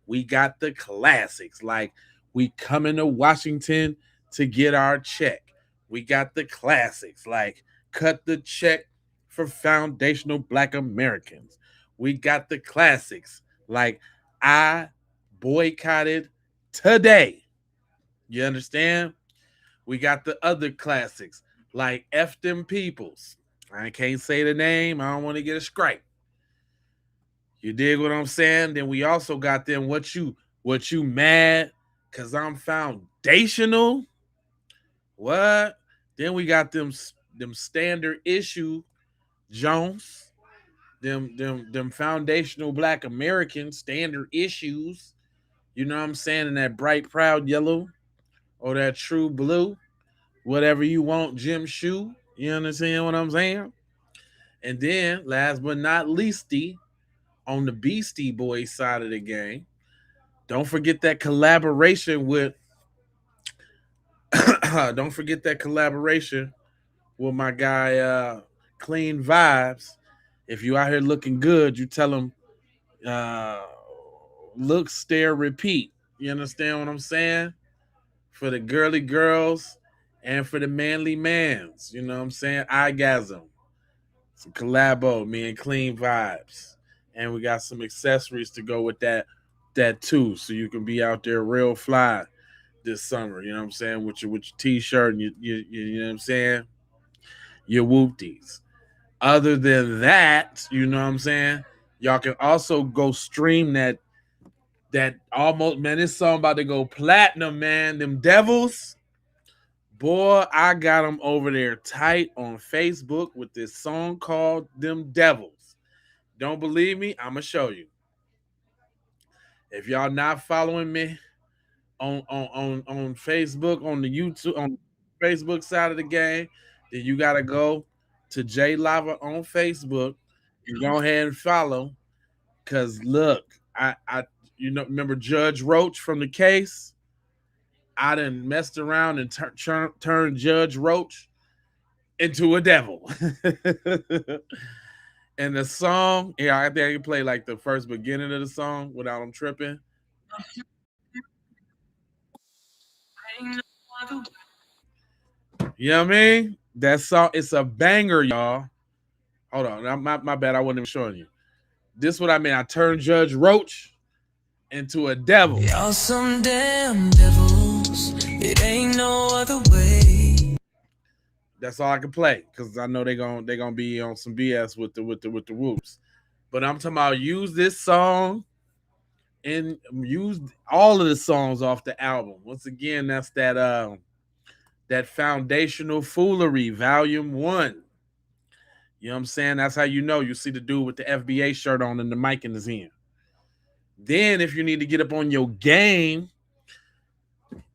We got the classics like we coming to Washington to get our check. We got the classics like cut the check for foundational Black Americans. We got the classics like I boycotted today. You understand? We got the other classics like F them peoples. I can't say the name. I don't want to get a scrape. You dig what I'm saying? Then we also got them what you mad cause I'm foundational. What? Then we got them standard issue Jones. Them foundational Black American standard issues. You know what I'm saying? In that bright proud yellow or that true blue. Whatever you want, Jim Shoe. You understand what I'm saying? And then, last but not leasty, on the Beastie Boys side of the game, don't forget that collaboration with don't forget that collaboration with my guy Clean Vibes. If you out here looking good, you tell them look, stare, repeat. You understand what I'm saying? For the girly girls and for the manly mans. You know what I'm saying? Eyegasm. Some collabo, me and Clean Vibes. And we got some accessories to go with that too. So you can be out there real fly. this summer. You know what I'm saying? With your t-shirt and you know what I'm saying? Your whoopties. Other than that, you know what I'm saying? Y'all can also go stream that almost, man, this song about to go platinum, man. Them Devils. Boy, I got them over there tight on Facebook with this song called Them Devils. Don't believe me? I'm going to show you. If y'all not following me on Facebook, on the YouTube, on the Facebook side of the game, then you got to go to J Lava on Facebook and go ahead and follow. Cause look, I remember Judge Roach from the case? I done messed around and turned Judge Roach into a devil. And the song, yeah, I think I can play like the first beginning of the song without him tripping. You know what I mean? That song, it's a banger, y'all. Hold on, my bad, I wasn't even showing you. This is what I mean. I turned Judge Roach into a devil. Y'all some damn devils. It ain't no other way. That's all I can play because I know they're gonna be on some BS with the whoops. But I'm talking about use this song and use all of the songs off the album. Once again, that's that Foundational Foolery, Volume 1. You know what I'm saying? That's how you know. You see the dude with the FBA shirt on and the mic in his hand. Then, if you need to get up on your game,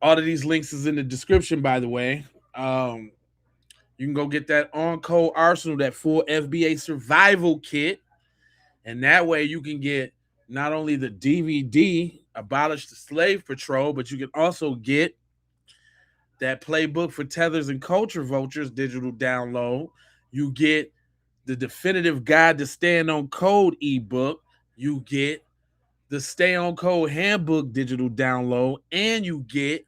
all of these links is in the description, by the way. You can go get that On Code Arsenal, that full FBA survival kit. And that way you can get not only the DVD, Abolish the Slave Patrol, but you can also get that playbook for Tethers and Culture Vultures digital download. You get the definitive guide to Stand on Code ebook. You get the Stay on Code handbook digital download. And you get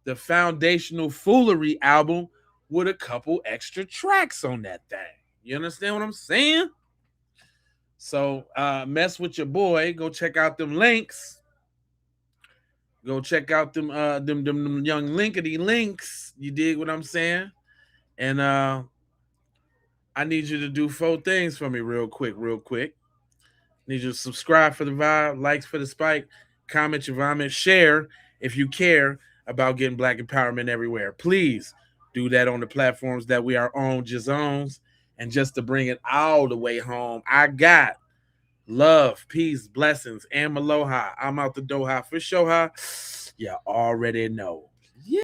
the Foundational Foolery album with a couple extra tracks on that thing. You understand what I'm saying? So mess with your boy. Go check out them links. Go check out them them young linkety links. You dig what I'm saying? And I need you to do 4 things for me real quick. Need you to subscribe for the vibe, likes for the spike, comment your vomit, share if you care about getting black empowerment everywhere. Please do that on the platforms that we are on, Jazones. And just to bring it all the way home, I got love, peace, blessings, and aloha. I'm out the Doha for Shoha. You already know.